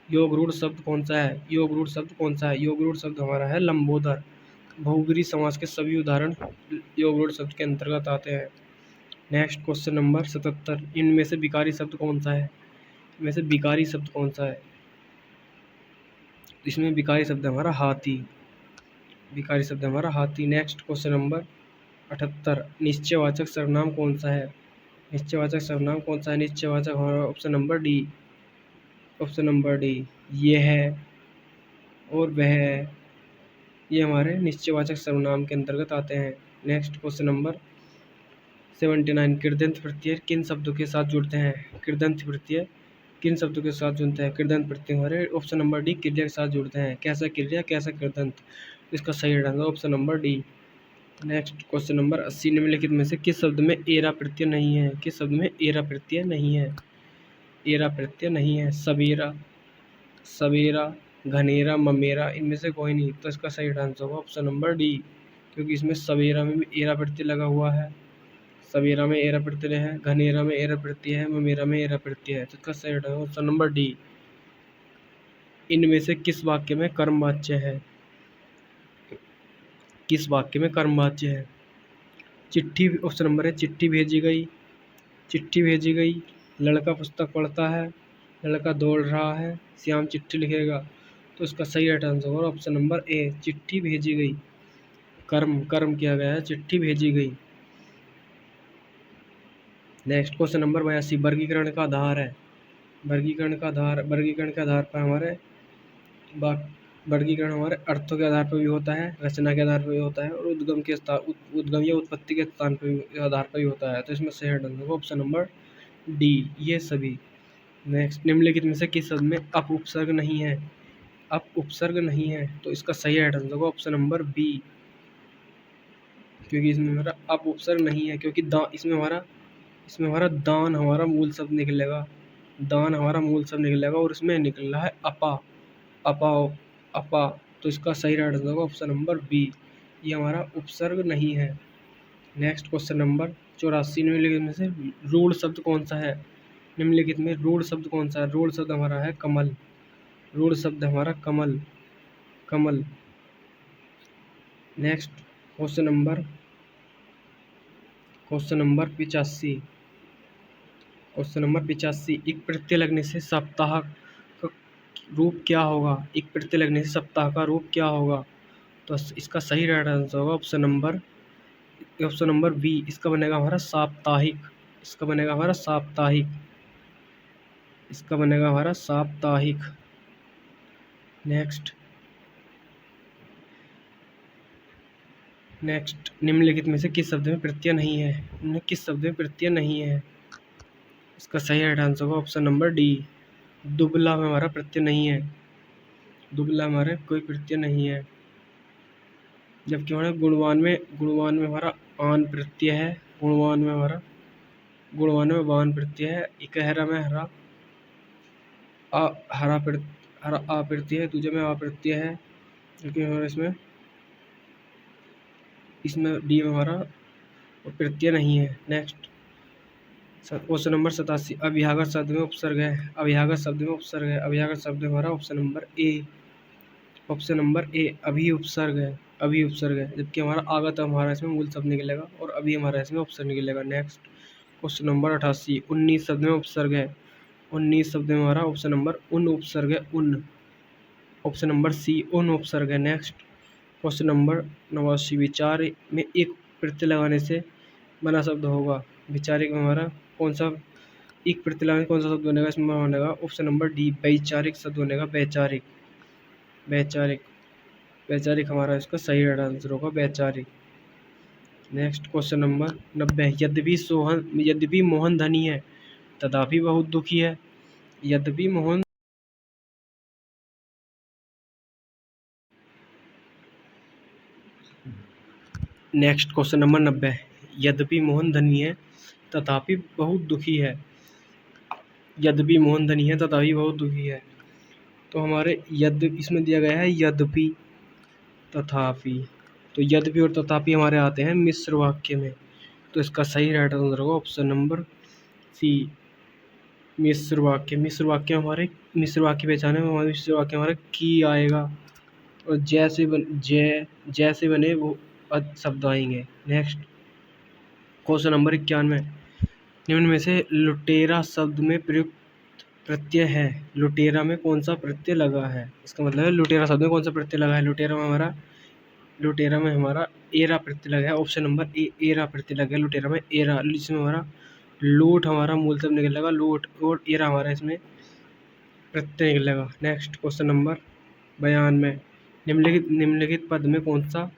योग रूढ़ शब्द कौन सा है। योग रूढ़ शब्द हमारा है लंबोदर। बहुब्रीहि समास के सभी उदाहरण योग रूढ़ शब्द के अंतर्गत आते हैं। Next, question number 77। इनमें से विकारी शब्द कौन सा है। इसमें विकारी शब्द हमारा हाथी, नेक्स्ट, क्वेश्चन नंबर 78। निश्चयवाचक सर्वनाम कौन सा है। निश्चयवाचक हमारा ऑप्शन नंबर डी, ये है और वह है, ये हमारे निश्चयवाचक सर्वनाम के अंतर्गत आते हैं। Next, question number 79। कृदंत प्रत्यय किन शब्दों के साथ जुड़ते हैं। कृदंत प्रत्यय हमारे ऑप्शन नंबर डी, क्रिया के साथ जुड़ते हैं। कैसा क्रिया, कैसा कृदंत, इसका सही answer option number D. Next, question number 80। निम्नलिखित में से किस शब्द में एरा प्रत्यय नहीं है। एरा प्रत्यय नहीं है। सवेरा, घनेरा, ममेरा, इनमें से कोई नहीं। तो इसका सही आंसर होगा ऑप्शन नंबर डी, क्योंकि इसमें सवेरा में भी एरा प्रत्यय लगा हुआ है। सवेरा में एरा प्रत्यय है, घनेरा में एरा प्रत्यय है, ममेरा में एरा प्रत्यय है। तो इसका सही आंसर ऑप्शन नंबर डी। इनमें से किस वाक्य में कर्मवाच्य है। चिट्ठी, ऑप्शन नंबर है, चिट्ठी भेजी गई, लड़का पुस्तक पढ़ता है, लड़का दौड़ रहा है, श्याम चिट्ठी लिखेगा। तो इसका सही आंसर होगा ऑप्शन नंबर ए, चिट्ठी भेजी गई। कर्म किया गया है, चिट्ठी भेजी गई। नेक्स्ट क्वेश्चन नंबर 82, वर्गीकरण का आधार है। वर्गीकरण के आधार पर हमारे वर्गीकरण हमारे अर्थों के आधार पर भी होता है, रचना के आधार पर भी होता है और उद्गम या उत्पत्ति के स्थान पर आधार पर भी होता है। तो इसमें सही आंसर होगा ऑप्शन नंबर डी, ये सभी। नेक्स्ट, निम्नलिखित में से किस शब्द में अप उपसर्ग नहीं है? अप उपसर्ग नहीं है, तो इसका सही आंसर होगा ऑप्शन नंबर बी, क्योंकि इसमें हमारा अप उपसर्ग नहीं है, क्योंकि इसमें हमारा दान हमारा मूल शब्द निकलेगा। दान हमारा मूल शब्द निकलेगा और इसमें निकल रहा है अपा, अपा, अपा। तो इसका सही आंसर होगा ऑप्शन नंबर बी, ये हमारा उपसर्ग नहीं है। नेक्स्ट क्वेश्चन नंबर 84, निम्नलिखित में से रूढ़ शब्द कौन सा है? निम्नलिखित में रूढ़ शब्द कौन सा है? रूढ़ शब्द हमारा है कमल। रूढ़ शब्द हमारा कमल, कमल। Next question number 85, question number 85, एक प्रत्यय लगने से सप्ताह का रूप क्या होगा? एक प्रत्यय लगने से सप्ताह का रूप क्या होगा? तो इसका सही राइट आंसर होगा ऑप्शन नंबर बी, इसका बनेगा हमारा साप्ताहिक। इसका बनेगा हमारा साप्ताहिक, इसका बनेगा हमारा साप्ताहिक। नेक्स्ट, निम्नलिखित में से किस शब्द में प्रत्यय नहीं है? किस शब्द में प्रत्यय नहीं है? इसका सही राइट आंसर होगा ऑप्शन नंबर डी, दुबला में हमारा प्रत्यय नहीं है। दुबला हमारे कोई प्रत्यय नहीं है। जबकि हमारा गुणवान में हमारा आन प्रत्यय है। गुणवान में वान प्रत्यय है। इकहरा में हरा आ प्रत्यय है। दूजे में आ प्रत्यय है, क्योंकि हमारा इसमें डी में हमारा प्रत्यय नहीं है। नेक्स्ट क्वेश्चन नंबर 87, अभ्यागत शब्द में उपसर्ग है। अभ्यागत शब्द में उपसर्ग है। अभ्यागत शब्द हमारा ऑप्शन नंबर ए अभी उपसर्ग है। अभी उपसर्ग है, जबकि हमारा आगत हमारा इसमें मूल शब्द निकलेगा और अभी हमारा इसमें उपसर्ग निकलेगा। नेक्स्ट क्वेश्चन नंबर 88, 19 शब्द में उपसर्ग है। 19 शब्द में हमारा ऑप्शन नंबर उन उपसर्ग है। उन, ऑप्शन नंबर सी, उन उपसर्ग है। नेक्स्ट क्वेश्चन नंबर 89, विचार में एक प्रत्यय लगाने से बना शब्द होगा। विचारिक में हमारा कौन सा एक प्रत्यय लगाने कौन सा शब्द बनेगा? इसमें बनेगा ऑप्शन नंबर डी, वैचारिक शब्द बनेगा। वैचारिक, वैचारिक, वैचारिक हमारा इसका सही आंसर होगा, वैचारिक। नेक्स्ट क्वेश्चन नंबर 90, यद्यपि मोहन धनी है तथापि बहुत दुखी है। यद्यपि मोहन नेक्स्ट क्वेश्चन नंबर 90, यद्यपि मोहन धनी है तथापि बहुत दुखी है। यद्यपि मोहन धनी है तथापि बहुत दुखी है, तो हमारे इसमें दिया गया है यद्यपि, तथापि। तो यद्यपि और तथापि हमारे आते हैं मिश्र वाक्य में, तो इसका सही राइट आंसर होगा ऑप्शन नंबर सी, मिश्र वाक्य। मिश्र वाक्य पहचाने में हमारे मिश्र वाक्य हमारा की आएगा और जैसे बने वो शब्द आएंगे। नेक्स्ट क्वेश्चन नंबर 91, निम्न में से लुटेरा शब्द में प्रयुक्त प्रत्यय है। लुटेरा में कौन सा प्रत्यय लगा है? इसका मतलब है लुटेरा शब्द में कौन सा प्रत्यय लगा है? लुटेरा में हमारा एरा प्रत्यय लगा है। ऑप्शन नंबर ए, एरा प्रत्यय लगा है लुटेरा में, एरा। इसमें हमारा लूट हमारा मूल शब्द निकलेगा, लूट, और एरा हमारा इसमें प्रत्यय निकलेगा। नेक्स्ट क्वेश्चन नंबर 92, निम्नलिखित पद में कौन सा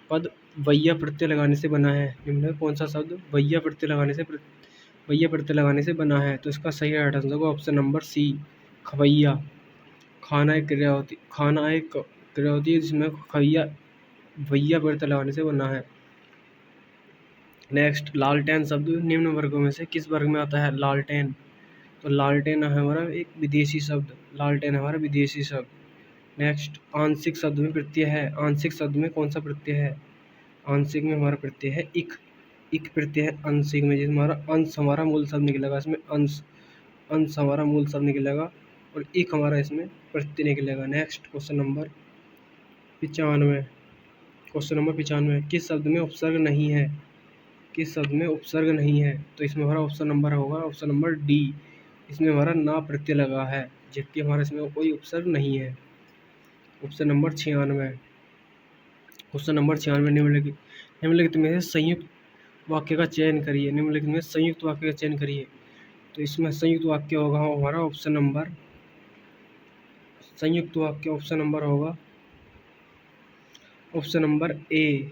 पद वैया प्रत्यय लगाने से बना है? निम्नलिखित कौन सा शब्द वैया प्रत्यय लगाने से बना है? तो इसका सही आंसर होगा ऑप्शन नंबर सी, खवैया। खाना एक क्रिया होती है जिसमें वैया प्रत्यय लगाने से बना है। नेक्स्ट, लालटेन शब्द निम्न वर्गों में से किस वर्ग में आता है? लालटेन, तो लालटेन है हमारा एक विदेशी शब्द। लालटेन हमारा विदेशी शब्द। नेक्स्ट, आंशिक शब्द में प्रत्यय है। आंशिक शब्द में कौन सा प्रत्यय है? आंशिक में हमारा प्रत्यय है इक प्रत्यय है आंशिक में, जिसमें हमारा अंश हमारा मूल शब्द निकलेगा। इसमें अंश हमारा मूल शब्द निकलेगा और एक हमारा इसमें प्रत्यय निकलेगा। नेक्स्ट क्वेश्चन नंबर 95, किस शब्द में उपसर्ग नहीं है? किस शब्द में उपसर्ग नहीं है? तो इसमें हमारा ऑप्शन नंबर डी, इसमें हमारा ना प्रत्यय लगा है, जबकि हमारा इसमें कोई उपसर्ग नहीं है। ऑप्शन नंबर 96, निम्नलिखित में से संयुक्त वाक्य का चयन करिए। निम्नलिखित में संयुक्त वाक्य का चयन करिए। तो इसमें संयुक्त वाक्य होगा हमारा ऑप्शन नंबर, संयुक्त वाक्य ऑप्शन नंबर होगा ऑप्शन नंबर ए।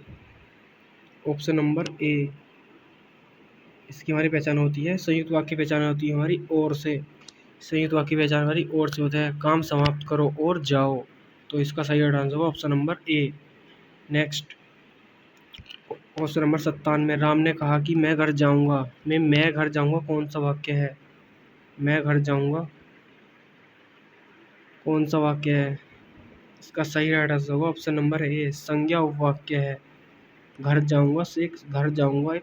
ऑप्शन नंबर ए, इसकी हमारी पहचान होती है, संयुक्त वाक्य पहचान होती है हमारी और से। संयुक्त वाक्य पहचान हमारी और से होता है, काम समाप्त करो और जाओ। तो इसका सही आंसर होगा ऑप्शन नंबर ए। नेक्स्ट क्वेश्चन नंबर 97, राम ने कहा कि मैं घर जाऊंगा। मैं घर जाऊंगा कौन सा वाक्य है? मैं घर जाऊंगा कौन सा वाक्य है? इसका सही आंसर होगा ऑप्शन नंबर ए, संज्ञा उपवाक्य है। घर जाऊंगा से एक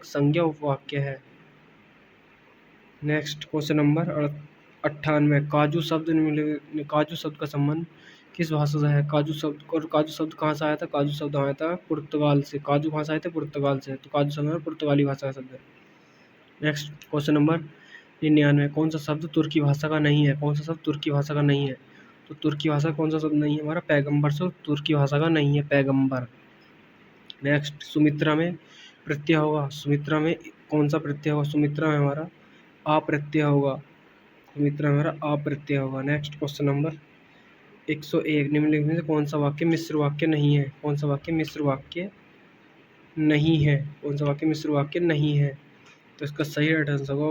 संज्ञा उपवाक्य है। नेक्स्ट क्वेश्चन नंबर 98, काजू शब्द का संबंध किस भाषा से है? काजू शब्द कहाँ से आया था? काजू शब्द आया था पुर्तगाल से। काजू कहाँ से आए थे? पुर्तगाल से। तो काजू शब्द पुर्तगाली भाषा का शब्द है। नेक्स्ट क्वेश्चन नंबर 99, कौन सा शब्द तुर्की भाषा का नहीं है? कौन सा शब्द तुर्की भाषा का नहीं है? तो तुर्की भाषा कौन सा शब्द नहीं है हमारा? पैगंबर से तुर्की भाषा का नहीं है, पैगंबर। नेक्स्ट सुमित्रा में प्रत्यय होगा। सुमित्रा में कौन सा प्रत्यय होगा? सुमित्रा में हमारा अप्रत्यय होगा। सुमित्रा में हमारा अप्रत्यय होगा। नेक्स्ट क्वेश्चन नंबर 101, निम्नलिखित में से कौन सा वाक्य मिश्र वाक्य नहीं है? कौन सा वाक्य मिश्र वाक्य नहीं है? कौन सा वाक्य मिश्र वाक्य नहीं है? तो इसका सही आंसर होगा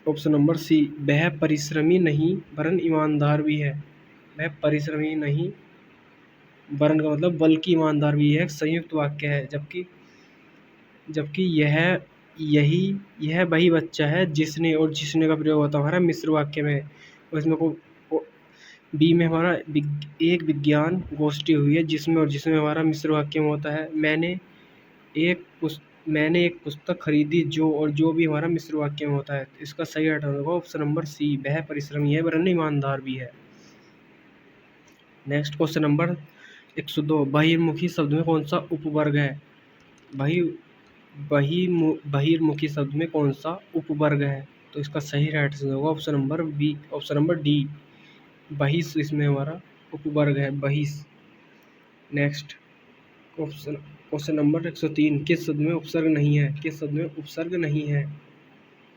ऑप्शन नंबर सी, वह परिश्रमी नहीं वरन ईमानदार भी है। वह परिश्रमी नहीं, वरन का मतलब बल्कि ईमानदार भी है, संयुक्त वाक्य है। जबकि यह वही बच्चा है जिसने, और जिसने का प्रयोग होता है हमारा मिश्र वाक्य में। और इसमें बी में हमारा एक विज्ञान गोष्ठी हुई है जिसमें, और जिसमें हमारा मिश्र वाक्य में होता है मैंने एक पुस्तक खरीदी जो, और जो भी हमारा मिश्र वाक्य में होता है। इसका सही आंसर होगा ऑप्शन नंबर सी, वह परिश्रमी है वरन ईमानदार भी है। नेक्स्ट क्वेश्चन नंबर 102, बहिर्मुखी शब्द में कौन सा उपवर्ग है? बहिर्मुखी शब्द में कौन सा उपवर्ग है? तो इसका सही आंसर होगा option number B, option number D, बहिष इसमें हमारा उपवर्ग है, बहिष। नेक्स्ट क्वेश्चन नंबर 103, किस शब्द में उपसर्ग नहीं है? किस शब्द में उपसर्ग नहीं है?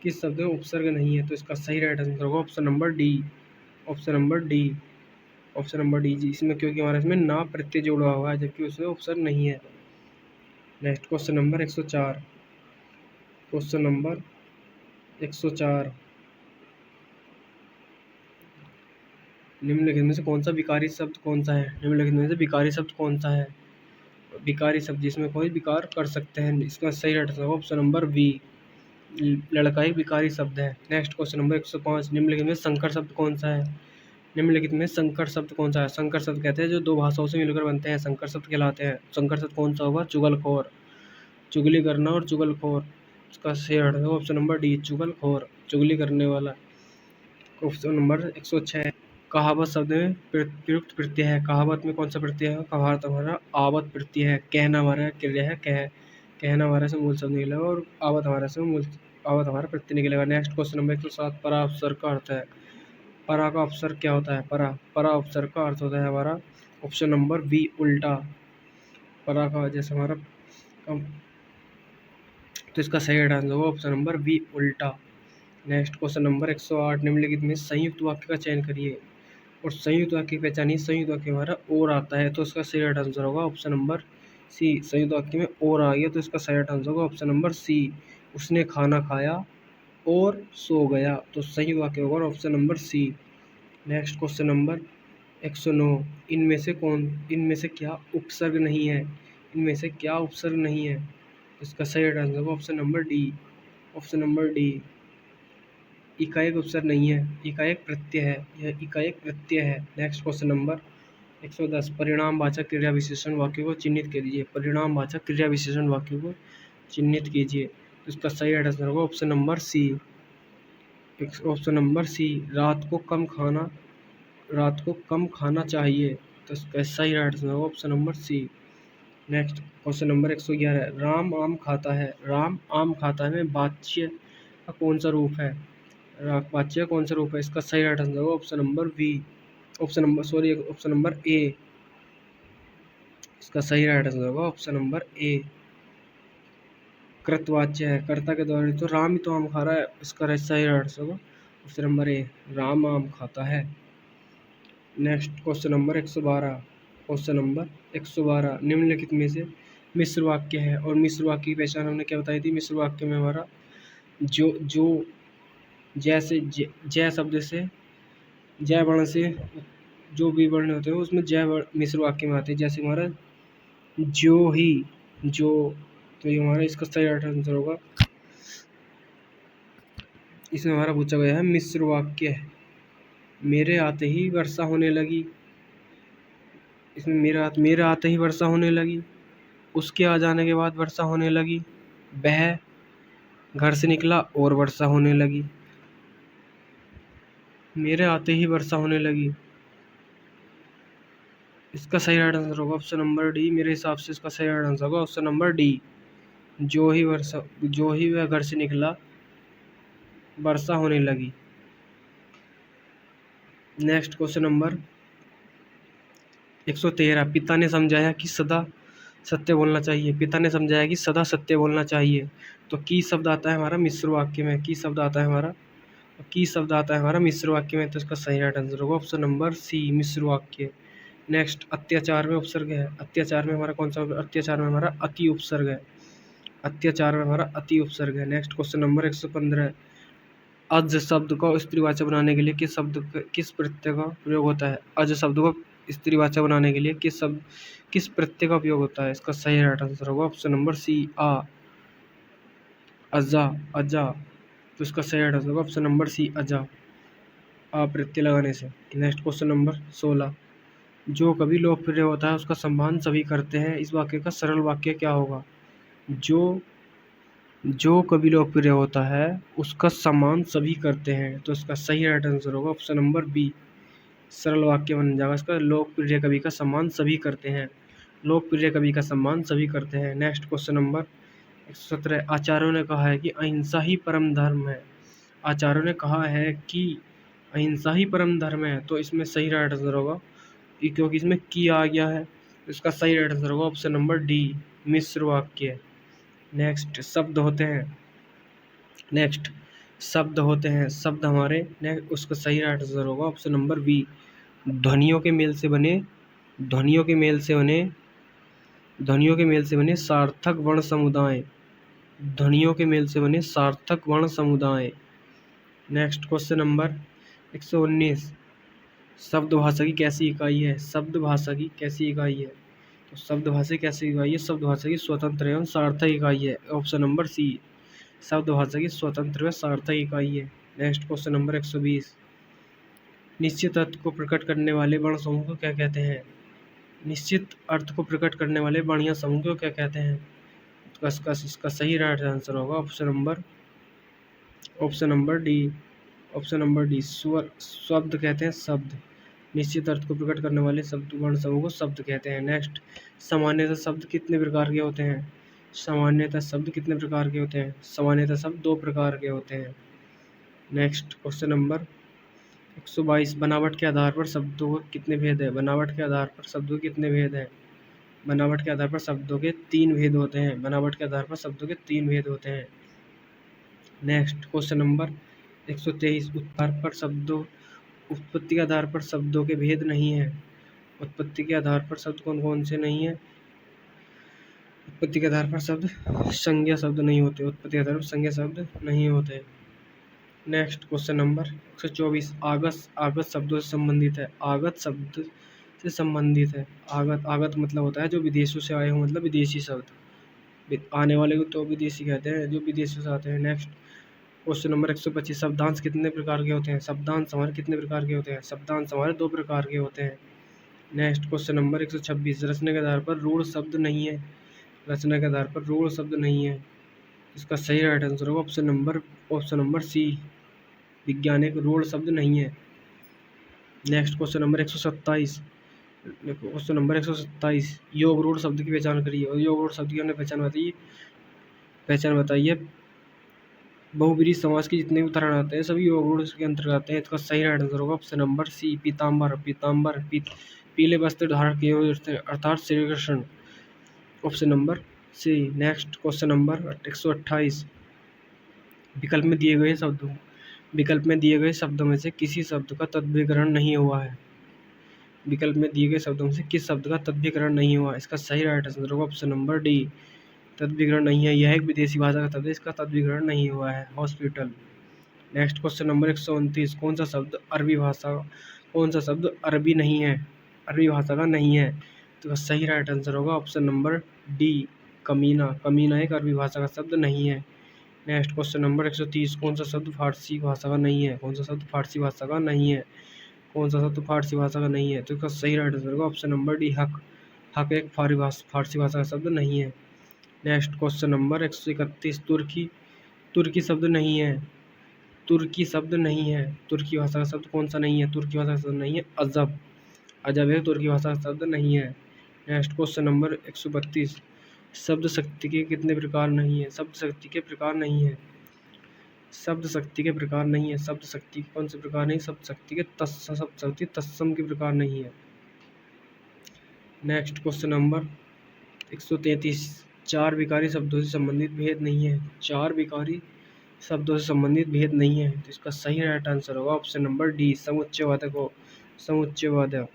किस शब्द में उपसर्ग नहीं है? तो इसका सही आंसर होगा option number D, option number D, option number D G. इसमें क्योंकि हमारा इसमें ना प्रत्यय जुड़ा हुआ है, जबकि उसमें उपसर्ग नहीं है। Next question number 104, question number 104, निम्नलिखित में से कौन सा विकारी शब्द कौन सा है? निम्नलिखित में से विकारी शब्द कौन सा है? विकारी शब्द जिसमें कोई विकार कर सकते हैं। इसका सही आंसर होगा ऑप्शन नंबर बी, लड़का एक विकारी शब्द है। नेक्स्ट क्वेश्चन नंबर 105, निम्नलिखित में संकर शब्द कौन सा है? निम्नलिखित में संकर शब्द कौन सा है? संकर शब्द कहते हैं जो दो भाषाओं से मिलकर बनते हैं, संकर शब्द कहलाते हैं। संकर शब्द कौन सा होगा? चुगलखोर, चुगली करना और चुगलखोर। इसका सही आंसर होगा ऑप्शन नंबर डी, चुगलखोर, चुगली करने वाला। क्वेश्चन नंबर 106, कहावत शब्द में प्रयुक्त प्रत्यय है। कहावत में कौन सा प्रत्यय है? कहावत हमारा आवत प्रत्यय है। कहना हमारा क्रिया है, कहना हमारे से मूल शब्द निकलेगा, और आवत हमारा प्रत्यय निकलेगा। नेक्स्ट क्वेश्चन नंबर 107, परा उपसर्ग का अर्थ है। परा का उपसर्ग क्या होता है? परा उपसर्ग का अर्थ होता है हमारा ऑप्शन नंबर बी, उल्टा। परा का जैसे हमारा तो इसका सही आंसर होगा ऑप्शन नंबर बी, उल्टा। नेक्स्ट क्वेश्चन नंबर 108, निम्नलिखित में संयुक्त वाक्य का चयन करिए और संयुक्त वाक्य की पहचानिए। संयुक्त वाक्य हमारा और आता है, तो इसका सही आंसर होगा ऑप्शन नंबर सी। संयुक्त वाक्य में और आ गया तो इसका सही आंसर होगा ऑप्शन नंबर सी, उसने खाना खाया और सो गया। तो संयुक्त वाक्य होगा option number C. Next question number 109, इनमें से क्या उपसर्ग नहीं है? इनमें से क्या उपसर्ग नहीं है? इसका सही आंसर होगा option number D, option number D, इकाएक उपसर्ग नहीं है, इकाएक प्रत्यय है, यह इकाएक प्रत्यय है। नेक्स्ट क्वेश्चन नंबर 110, परिणामवाचक क्रिया विशेषण वाक्य को चिन्हित कीजिए। परिणामवाचक क्रिया विशेषण वाक्य को चिन्हित कीजिए। इसका सही आंसर होगा option number C, option number C, रात को कम खाना चाहिए। तो इसका सही आंसर होगा option number C. Next question number 111, Ram आम खाता है। राम आम खाता है में वाच्य का कौन सा रूप है? वाच्य कौन सा रूप है? इसका सही आंसर होगा option number B, option number A. इसका सही आंसर होगा ऑप्शन नंबर ए। कृतवाच्य है, कर्ता के द्वारा। तो राम ही तो आम खा रहा है, इसका सही आंसर होगा ऑप्शन नंबर ए, राम आम खाता है। Next question number 112। Question number 112, निम्नलिखित में से मिश्र वाक्य है, और मिश्र वाक्य की पहचान हमने क्या बताई थी। मिश्र वाक्य में हमारा जो जैसे जय शब्द से, जय वर्ण से जो भी वर्ण होते हैं उसमें जय वर्ण मिश्र वाक्य में आते हैं। जैसे हमारा जो ही, जो, तो ये हमारा इसका सही आंसर होगा। इसमें हमारा पूछा गया है मिश्र वाक्य, मेरे आते ही वर्षा होने लगी। इसमें मेरे आते ही वर्षा होने लगी, उसके आ जाने के बाद वर्षा होने लगी, वह घर से निकला और वर्षा होने लगी। मेरे आते ही वर्षा होने लगी, इसका सही आंसर होगा ऑप्शन नंबर डी। मेरे हिसाब से इसका सही आंसर होगा ऑप्शन नंबर डी। जो ही वह घर से निकला, वर्षा होने लगी। नेक्स्ट क्वेश्चन नंबर 113, पिता ने समझाया कि सदा सत्य बोलना चाहिए। पिता ने समझाया कि सदा सत्य बोलना चाहिए। तो की शब्द आता है हमारा मिश्र वाक्य में, की शब्द आता है हमारा, की शब्द आता है हमारा मिश्र वाक्य में। तो इसका सही आंसर होगा ऑप्शन नंबर सी, मिश्र वाक्य। नेक्स्ट अत्याचार में उपसर्ग है। अत्याचार में हमारा कौन सा, अत्याचार में हमारा अति उपसर्ग है। अत्याचार में हमारा अति उपसर्ग है। नेक्स्ट क्वेश्चन नंबर 115, अज शब्द को स्त्रीवाचक बनाने के लिए किस प्रत्यय का प्रयोग होता है। अज शब्द को स्त्रीवाचक बनाने के लिए किस प्रत्यय का उपयोग होता है। इसका सही आंसर होगा ऑप्शन नंबर सी, आ, अजा, अजा। तो इसका सही आंसर होगा ऑप्शन नंबर सी, अजा, आ प्रत्यय लगाने से। नेक्स्ट क्वेश्चन नंबर 16, जो कभी लोकप्रिय होता है उसका सम्मान सभी करते हैं। इस वाक्य का सरल वाक्य क्या होगा। जो कभी लोकप्रिय होता है उसका सम्मान सभी करते हैं। तो इसका सही आंसर होगा ऑप्शन नंबर बी, सरल वाक्य बन जाएगा इसका। लोकप्रिय कवि का सम्मान सभी करते हैं, लोकप्रिय कवि का सम्मान सभी करते हैं। नेक्स्ट क्वेश्चन नंबर 117, आचार्यों ने कहा है कि अहिंसा ही परम धर्म है। आचार्यों ने कहा है कि अहिंसा ही परम धर्म है। तो इसमें सही आंसर होगा, क्योंकि इसमें की आ गया है, इसका सही आंसर होगा ऑप्शन नंबर डी, मिश्र वाक्य। नेक्स्ट शब्द होते हैं, शब्द हमारे उसका सही आंसर होगा ऑप्शन नंबर बी, ध्वनियों के मेल से बने, ध्वनियों के मेल से बने सार्थक वर्ण समुदाय, ध्वनियों के मेल से बने सार्थक वर्ण समुदाय। नेक्स्ट क्वेश्चन नंबर 119, शब्द भाषा की कैसी इकाई है। शब्द भाषा की कैसी इकाई है। तो शब्द भाषा की कैसी इकाई है, शब्द भाषा की स्वतंत्र एवं सार्थक इकाई है। ऑप्शन नंबर सी, शब्द भाषा की स्वतंत्र व सार्थक इकाई है। नेक्स्ट क्वेश्चन नंबर 120, निश्चित अर्थ को प्रकट करने वाले वर्ण समूह को क्या कहते हैं। निश्चित अर्थ को प्रकट करने वाले वर्णीय समूह को क्या कहते हैं। तो इसका सही राइट आंसर होगा ऑप्शन नंबर डी, स्वर शब्द कहते हैं, शब्द। निश्चित अर्थ को प्रकट करने वाले शब्द वर्ण समूह को शब्द कहते हैं। नेक्स्ट, सामान्यतः शब्द कितने प्रकार के होते हैं। सामान्यतः शब्द कितने प्रकार के होते हैं। सामान्यतः शब्द 2 प्रकार के होते हैं। नेक्स्ट क्वेश्चन नंबर 122, बनावट के आधार पर शब्दों के कितने भेद है। बनावट के आधार पर शब्दों के कितने भेद हैं। बनावट के आधार पर शब्दों के 3 भेद होते हैं। बनावट के आधार पर शब्दों के 3 भेद होते हैं। नेक्स्ट क्वेश्चन नंबर 123, उत्पत्ति के आधार पर शब्दों के भेद नहीं है। उत्पत्ति के आधार पर शब्द कौन कौन से नहीं है। उत्पत्ति के आधार पर शब्द संज्ञा शब्द नहीं होते। उत्पत्ति के आधार पर संज्ञा शब्द नहीं होते। नेक्स्ट क्वेश्चन नंबर 124, आगत शब्दों से संबंधित है। आगत शब्द से संबंधित है। आगत मतलब होता है जो विदेशों से आए हो, मतलब विदेशी शब्द। आने वाले को तो विदेशी कहते हैं, जो विदेशों से आते हैं। नेक्स्ट क्वेश्चन नंबर 125, शब्दांश कितने प्रकार के होते हैं। शब्दांश हमारे कितने प्रकार के होते हैं। शब्दांश हमारे 2 प्रकार के होते हैं। नेक्स्ट क्वेश्चन नंबर 126, रचना के आधार पर रूढ़ शब्द नहीं है। रचना के आधार पर रूढ़ शब्द नहीं है। इसका सही राइट आंसर होगा ऑप्शन नंबर सी, वैज्ञानिक रूढ़ शब्द नहीं है। नेक्स्ट क्वेश्चन नंबर 127, योग रूढ़ शब्द की पहचान करिए। और योग रूढ़ शब्द की हमने पहचान बताइए। बहुब्रीहि समाज के जितने भी उदाहरण आते हैं सभी योग रूढ़ के अंतर्गत आते हैं। इसका सही आंसर होगा ऑप्शन नंबर सी, पीताम्बर। पीले वस्त्र धारण किए हुए अर्थात Shri Krishna. Option number C. Next question number 128। विकल्प में दिए गए शब्दों में से किसी शब्द का तद्विकरण नहीं हुआ है। विकल्प में दिए गए शब्दों में से किस शब्द का तद्विकरण नहीं हुआ? इसका सही राइट आंसर होगा ऑप्शन नंबर डी। तद्विकरण नहीं है, यह एक विदेशी भाषा का शब्द है, इसका तद्विकरण नहीं हुआ है हॉस्पिटल। Next question number 129। कौन सा शब्द अरबी नहीं है, अरबी भाषा का नहीं है? तो सही राइट आंसर होगा ऑप्शन नंबर डी, कमीना। कमीना एक अरबी भाषा का शब्द नहीं है। Next question number 130। कौन सा शब्द फारसी भाषा का नहीं है? कौन सा शब्द फारसी भाषा का नहीं है? कौन सा शब्द फारसी भाषा का नहीं है? तो इसका सही राइट आंसर होगा ऑप्शन नंबर डी, हक। हक एक फारसी भाषा का शब्द नहीं है। Next question number 131। तुर्की शब्द नहीं है, तुर्की शब्द नहीं है। तुर्की भाषा का शब्द कौन सा नहीं है? तुर्की भाषा का शब्द नहीं है अजब। अजब है तुर्की भाषा का शब्द नहीं है। Next question number 132। शब्द शक्ति के कितने प्रकार नहीं है? शब्द शक्ति के प्रकार नहीं है, शब्द शक्ति के प्रकार नहीं है। शब्द शक्ति के कौन से प्रकार नहीं? शब्द शक्ति के शब्द शक्ति तत्सम के प्रकार नहीं है। Next question number 133। चार विकारी शब्दों से संबंधित भेद नहीं है। चार विकारी शब्दों से संबंधित भेद नहीं है, तो इसका सही राइट आंसर होगा ऑप्शन नंबर डी, समुच्चयवादक हो। समुच्चयवादक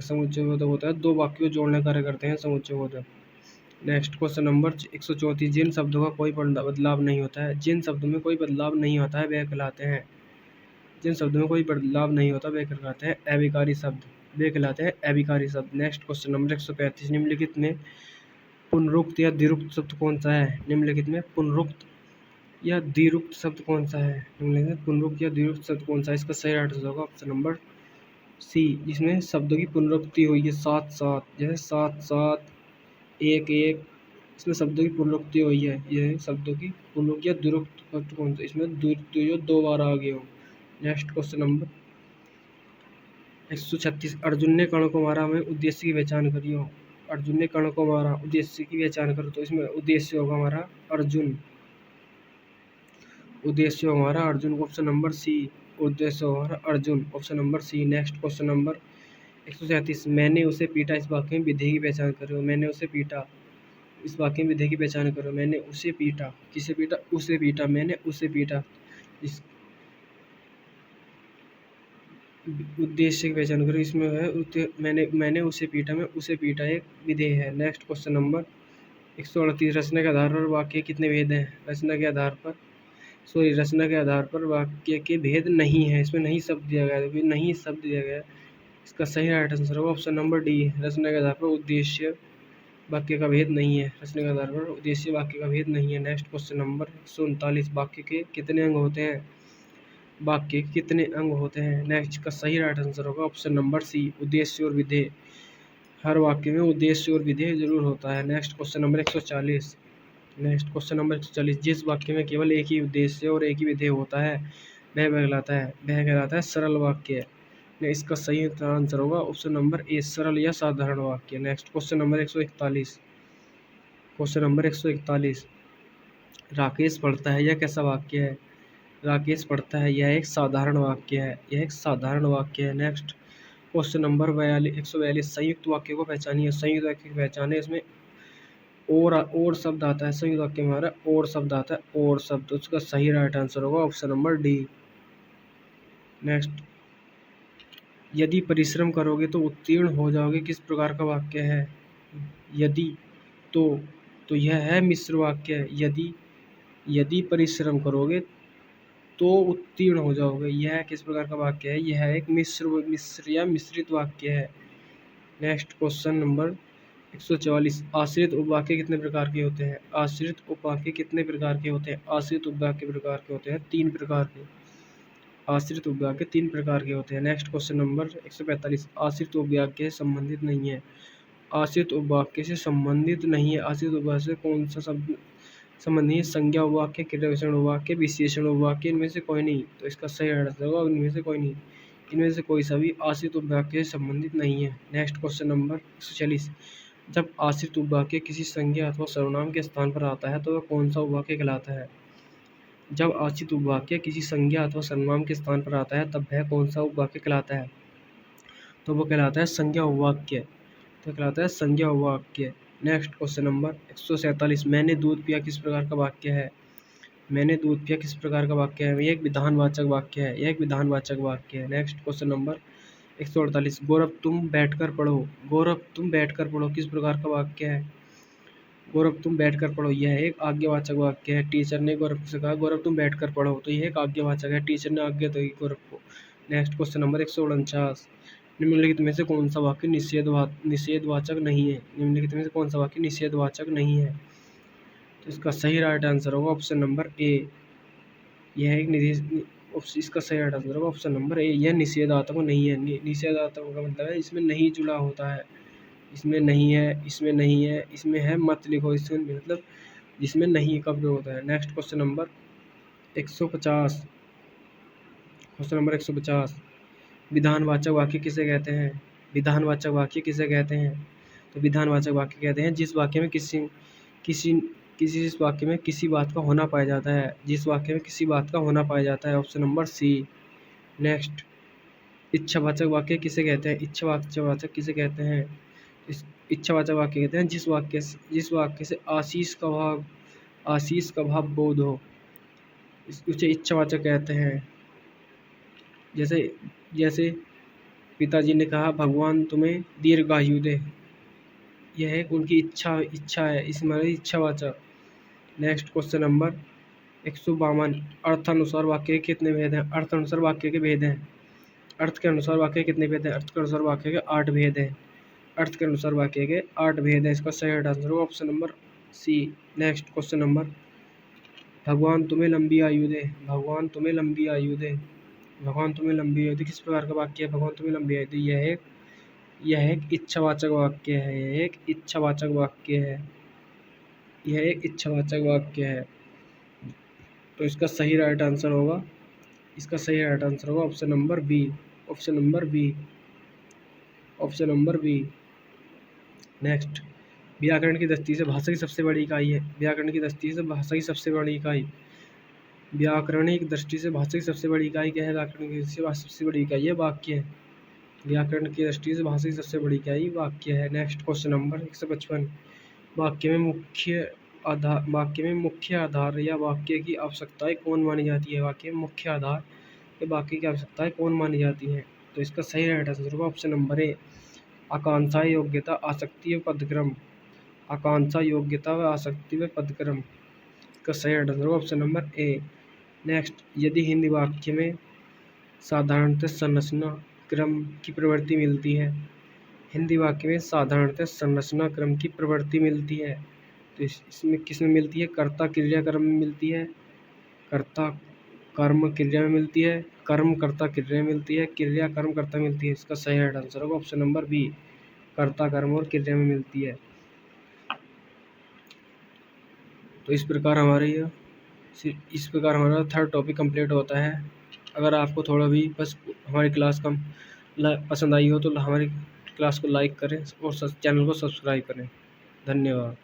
समुच्चयवादक होता है, दो वाक्यों को जोड़ने का कार्य करते हैं समुच्चयवादक। Next question number 134। जिन शब्दों का कोई बदलाव नहीं होता है, जिन शब्दों में कोई बदलाव नहीं होता है वे कहलाते हैं, जिन शब्दों में कोई बदलाव नहीं होता वे कहलाते हैं अविकारी शब्द, वे कहलाते हैं अविकारी शब्द। Next question number 135। निम्नलिखित में पुनरुक्त या द्विरुक्त शब्द कौन सा है? निम्नलिखित में पुनरुक्त या द्विरुक्त शब्द कौन सा है? निम्नलिखित में पुनरुक्त या द्विरुक्त शब्द कौन सा है? इसका सही आंसर होगा ऑप्शन नंबर सी, जिसमें शब्दों की पुनरुक्ति हुई है। साथ साथ, जैसे साथ साथ, एक एक, इसमें शब्दों की पुनरुक्ति हुई है। यह शब्दों की पुनरुक्त या द्विरुक्त शब्द कौन सा? इसमें जो दो बार आ गए हो। Next question number 136। अर्जुन ने कर्ण को मारा, हमें उद्देश्य की पहचान करियो। अर्जुन ने कर्ण को मारा, उद्देश्य की पहचान करो, तो इसमें उद्देश्य होगा हमारा अर्जुन। उद्देश्य हमारा अर्जुन, ऑप्शन नंबर सी। उद्देश्य हमारा Arjun, option number C. Next question number 137। मैंने उसे पीटा, इस वाक्य में विधेय की पहचान करो। मैंने उसे पीटा, इस वाक्य में विधेय की पहचान करो। मैंने उसे पीटा, किसे पीटा? उसे पीटा, मैंने उसे पीटा। इस उद्देश्य की पहचान करो, इसमें है मैंने उसे पीटा, मैं उसे पीटा एक विधेय है। Next question number 138। रचना के आधार पर वाक्य कितने भेद हैं? रचना के आधार पर वाक्य के भेद नहीं है, इसमें नहीं शब्द दिया गया है, नहीं शब्द दिया गया है। इसका सही राइट आंसर होगा ऑप्शन नंबर डी, रचना के आधार पर उद्देश्य वाक्य का भेद नहीं है। रचना के आधार पर उद्देश्य वाक्य का भेद नहीं है। Next question number 139। वाक्य के कितने अंग होते हैं? वाक्य के कितने अंग होते हैं? नेक्स्ट का सही राइट आंसर होगा ऑप्शन नंबर सी, उद्देश्य और विधेय। हर वाक्य में उद्देश्य और विधेय जरूर होता है। Next question number 140। Next question number 140। जिस वाक्य में केवल एक ही उद्देश्य और एक ही विधेय होता है वह कहलाता है सरल वाक्य। इसका सही आंसर होगा ऑप्शन नंबर ए, सरल या साधारण वाक्य। Next question number 141। Question number 141। Rakesh पढ़ता है, यह कैसा वाक्य है? राकेश पढ़ता है, यह एक साधारण वाक्य है, यह एक साधारण वाक्य है। Next question number 142। संयुक्त वाक्य को पहचानिए। संयुक्त वाक्य की पहचान है, इसमें और शब्द आता है। संयुक्त वाक्य में हमारा और शब्द आता है, और शब्द। उसका सही राइट आंसर होगा ऑप्शन नंबर डी। नेक्स्ट, यदि परिश्रम करोगे तो उत्तीर्ण हो जाओगे, किस प्रकार का वाक्य है? यदि तो यह है मिश्र वाक्य। यदि परिश्रम करोगे तो उत्तीर्ण हो जाओगे, यह किस प्रकार का वाक्य है? यह एक मिश्र या मिश्रित वाक्य है। Next question number 144। आश्रित उपवाक्य कितने प्रकार के होते हैं? आश्रित उपवाक्य कितने प्रकार के होते हैं? आश्रित उपवाक्य प्रकार के होते हैं 3 प्रकार के। आश्रित उपवाक्य 3 प्रकार के होते हैं। Next question number 145। आश्रित उपवाक्य से संबंधित नहीं है। आश्रित उपवाक्य से संबंधित नहीं है। आश्रित उपवाक्य से कौन सा शब्द संबंधी? संज्ञा उपवाक्य, क्रियाविशेषण उपवाक्य, विशेषण उपवाक्य, इनमें से कोई नहीं। तो इसका सही आंसर होगा इनमें से कोई नहीं। इनमें से कोई सा भी आश्रित उपवाक्य से संबंधित नहीं है। Next question number 146। जब आश्रित उपवाक्य किसी संज्ञा अथवा सर्वनाम के स्थान पर आता है तो वह कौन सा उपवाक्य कहलाता है? जब आश्रित उपवाक्य किसी संज्ञा अथवा सर्वनाम के स्थान पर आता है तब वह कौन सा उपवाक्य कहलाता है? तो वो कहलाता है संज्ञा उपवाक्य। तो कहलाता है संज्ञा उपवाक्य। नेक्स्ट क्वेश्चन नंबर 147, मैंने दूध पिया किस प्रकार का वाक्य है? मैंने दूध पिया किस प्रकार का वाक्य है? यह एक विधानवाचक वाक्य है, यह एक विधानवाचक वाक्य है। नेक्स्ट क्वेश्चन नंबर 148, गौरव तुम बैठकर पढ़ो। गौरव तुम बैठकर पढ़ो किस प्रकार का वाक्य है? गौरव तुम बैठकर पढ़ो, यह एक आज्ञावाचक वाक्य है। टीचर ने गौरव से कहा गौरव तुम बैठकर पढ़ो, तो यह एक आज्ञावाचक है, टीचर ने आज्ञा दी गौरव को। नेक्स्ट क्वेश्चन नंबर 149, निम्नलिखित में से कौन सा वाक्य निषेधवाचक नहीं है? निम्नलिखित में से कौन सा वाक्य निषेधवाचक नहीं है? तो इसका सही राइट आंसर होगा ऑप्शन नंबर ए। यह एक इसका सही राइट आंसर होगा ऑप्शन नंबर ए, यह निषेधात्मक नहीं है। निषेधात्मक का मतलब है इसमें नहीं जुड़ा होता है, इसमें नहीं है, इसमें नहीं है, इसमें है मत लिखो, इसमें मतलब जिसमें नहीं का प्रयोग होता है। Next question number 150, question number 150, विधानवाचक वाक्य किसे कहते हैं? विधानवाचक वाक्य किसे कहते हैं? तो विधानवाचक वाक्य कहते हैं जिस वाक्य में जिस वाक्य में किसी बात का होना पाया जाता है, जिस वाक्य में किसी बात का होना पाया जाता है, ऑप्शन नंबर सी। नेक्स्ट, इच्छावाचक वाक्य किसे कहते हैं? इच्छावाचक किसे कहते हैं? इच्छावाचक वाक्य कहते हैं जिस वाक्य से आशीष का भाव बोध हो, उसे इच्छावाचक कहते हैं। जैसे पिताजी ने कहा भगवान तुम्हें दीर्घायु दे, यह एक उनकी इच्छा है, इसमें इच्छावाचक। नेक्स्ट क्वेश्चन नंबर 152, अर्थानुसार वाक्य के कितने भेद हैं? अर्थानुसार वाक्य के भेद हैं। अर्थ के अनुसार वाक्य के कितने भेद हैं? अर्थ के अनुसार वाक्य के 8 भेद हैं। अर्थ के अनुसार वाक्य के 8 भेद हैं। इसका सही आंसर होगा option number C. Next question number, भगवान तुम्हें लंबी आयु दे। भगवान तुम्हें लंबी आयु दे, भगवान तुम्हें लंबी आयु दे किस प्रकार का वाक्य है? भगवान तुम्हें लंबी आयु दे, यह एक इच्छावाचक वाक्य है, यह एक इच्छावाचक वाक्य है, यह एक इच्छावाचक वाक्य है। तो इसका सही राइट आंसर होगा, इसका सही राइट आंसर होगा option number B, option number B, option number B. Next, व्याकरण की दृष्टि से भाषा की सबसे बड़ी इकाई है। व्याकरण की दृष्टि से भाषा की सबसे बड़ी इकाई, व्याकरणिक दृष्टि से भाषा की सबसे बड़ी इकाई क्या है? व्याकरण की दृष्टि से सबसे बड़ी इकाई है वाक्य है। व्याकरण की दृष्टि से भाषा की सबसे बड़ी इकाई वाक्य है। नेक्स्ट क्वेश्चन नंबर 155, वाक्य में मुख्य आधार या वाक्य की आवश्यकताएं कौन मानी जाती है? वाक्य में मुख्य आधार या वाक्य की आवश्यकताएं कौन मानी जाती हैं? तो इसका सही राइट आंसर होगा ऑप्शन नंबर ए, आकांक्षा, योग्यता, आसक्ति व पदक्रम। आकांक्षा, योग्यता व आसक्ति व पदक्रम, इसका सही राइट आंसर होगा ऑप्शन नंबर ए। नेक्स्ट, यदि हिंदी वाक्य में साधारणतः संरचना क्रम की प्रवृत्ति मिलती है, हिंदी वाक्य में साधारणतः संरचना क्रम की प्रवृत्ति मिलती है, तो इसमें किस में मिलती है? कर्ता क्रिया कर्म में मिलती है, कर्ता कर्म क्रिया में मिलती है, कर्म कर्ता क्रिया में मिलती है, क्रिया कर्म कर्ता में मिलती है। इसका सही राइट आंसर होगा ऑप्शन नंबर बी, कर्ता कर्म और क्रिया में मिलती है। तो इस प्रकार हमारा थर्ड टॉपिक कंप्लीट होता है। अगर आपको थोड़ा भी बस हमारी क्लास कम पसंद आई हो तो हमारी क्लास को लाइक करें और चैनल को सब्सक्राइब करें। धन्यवाद।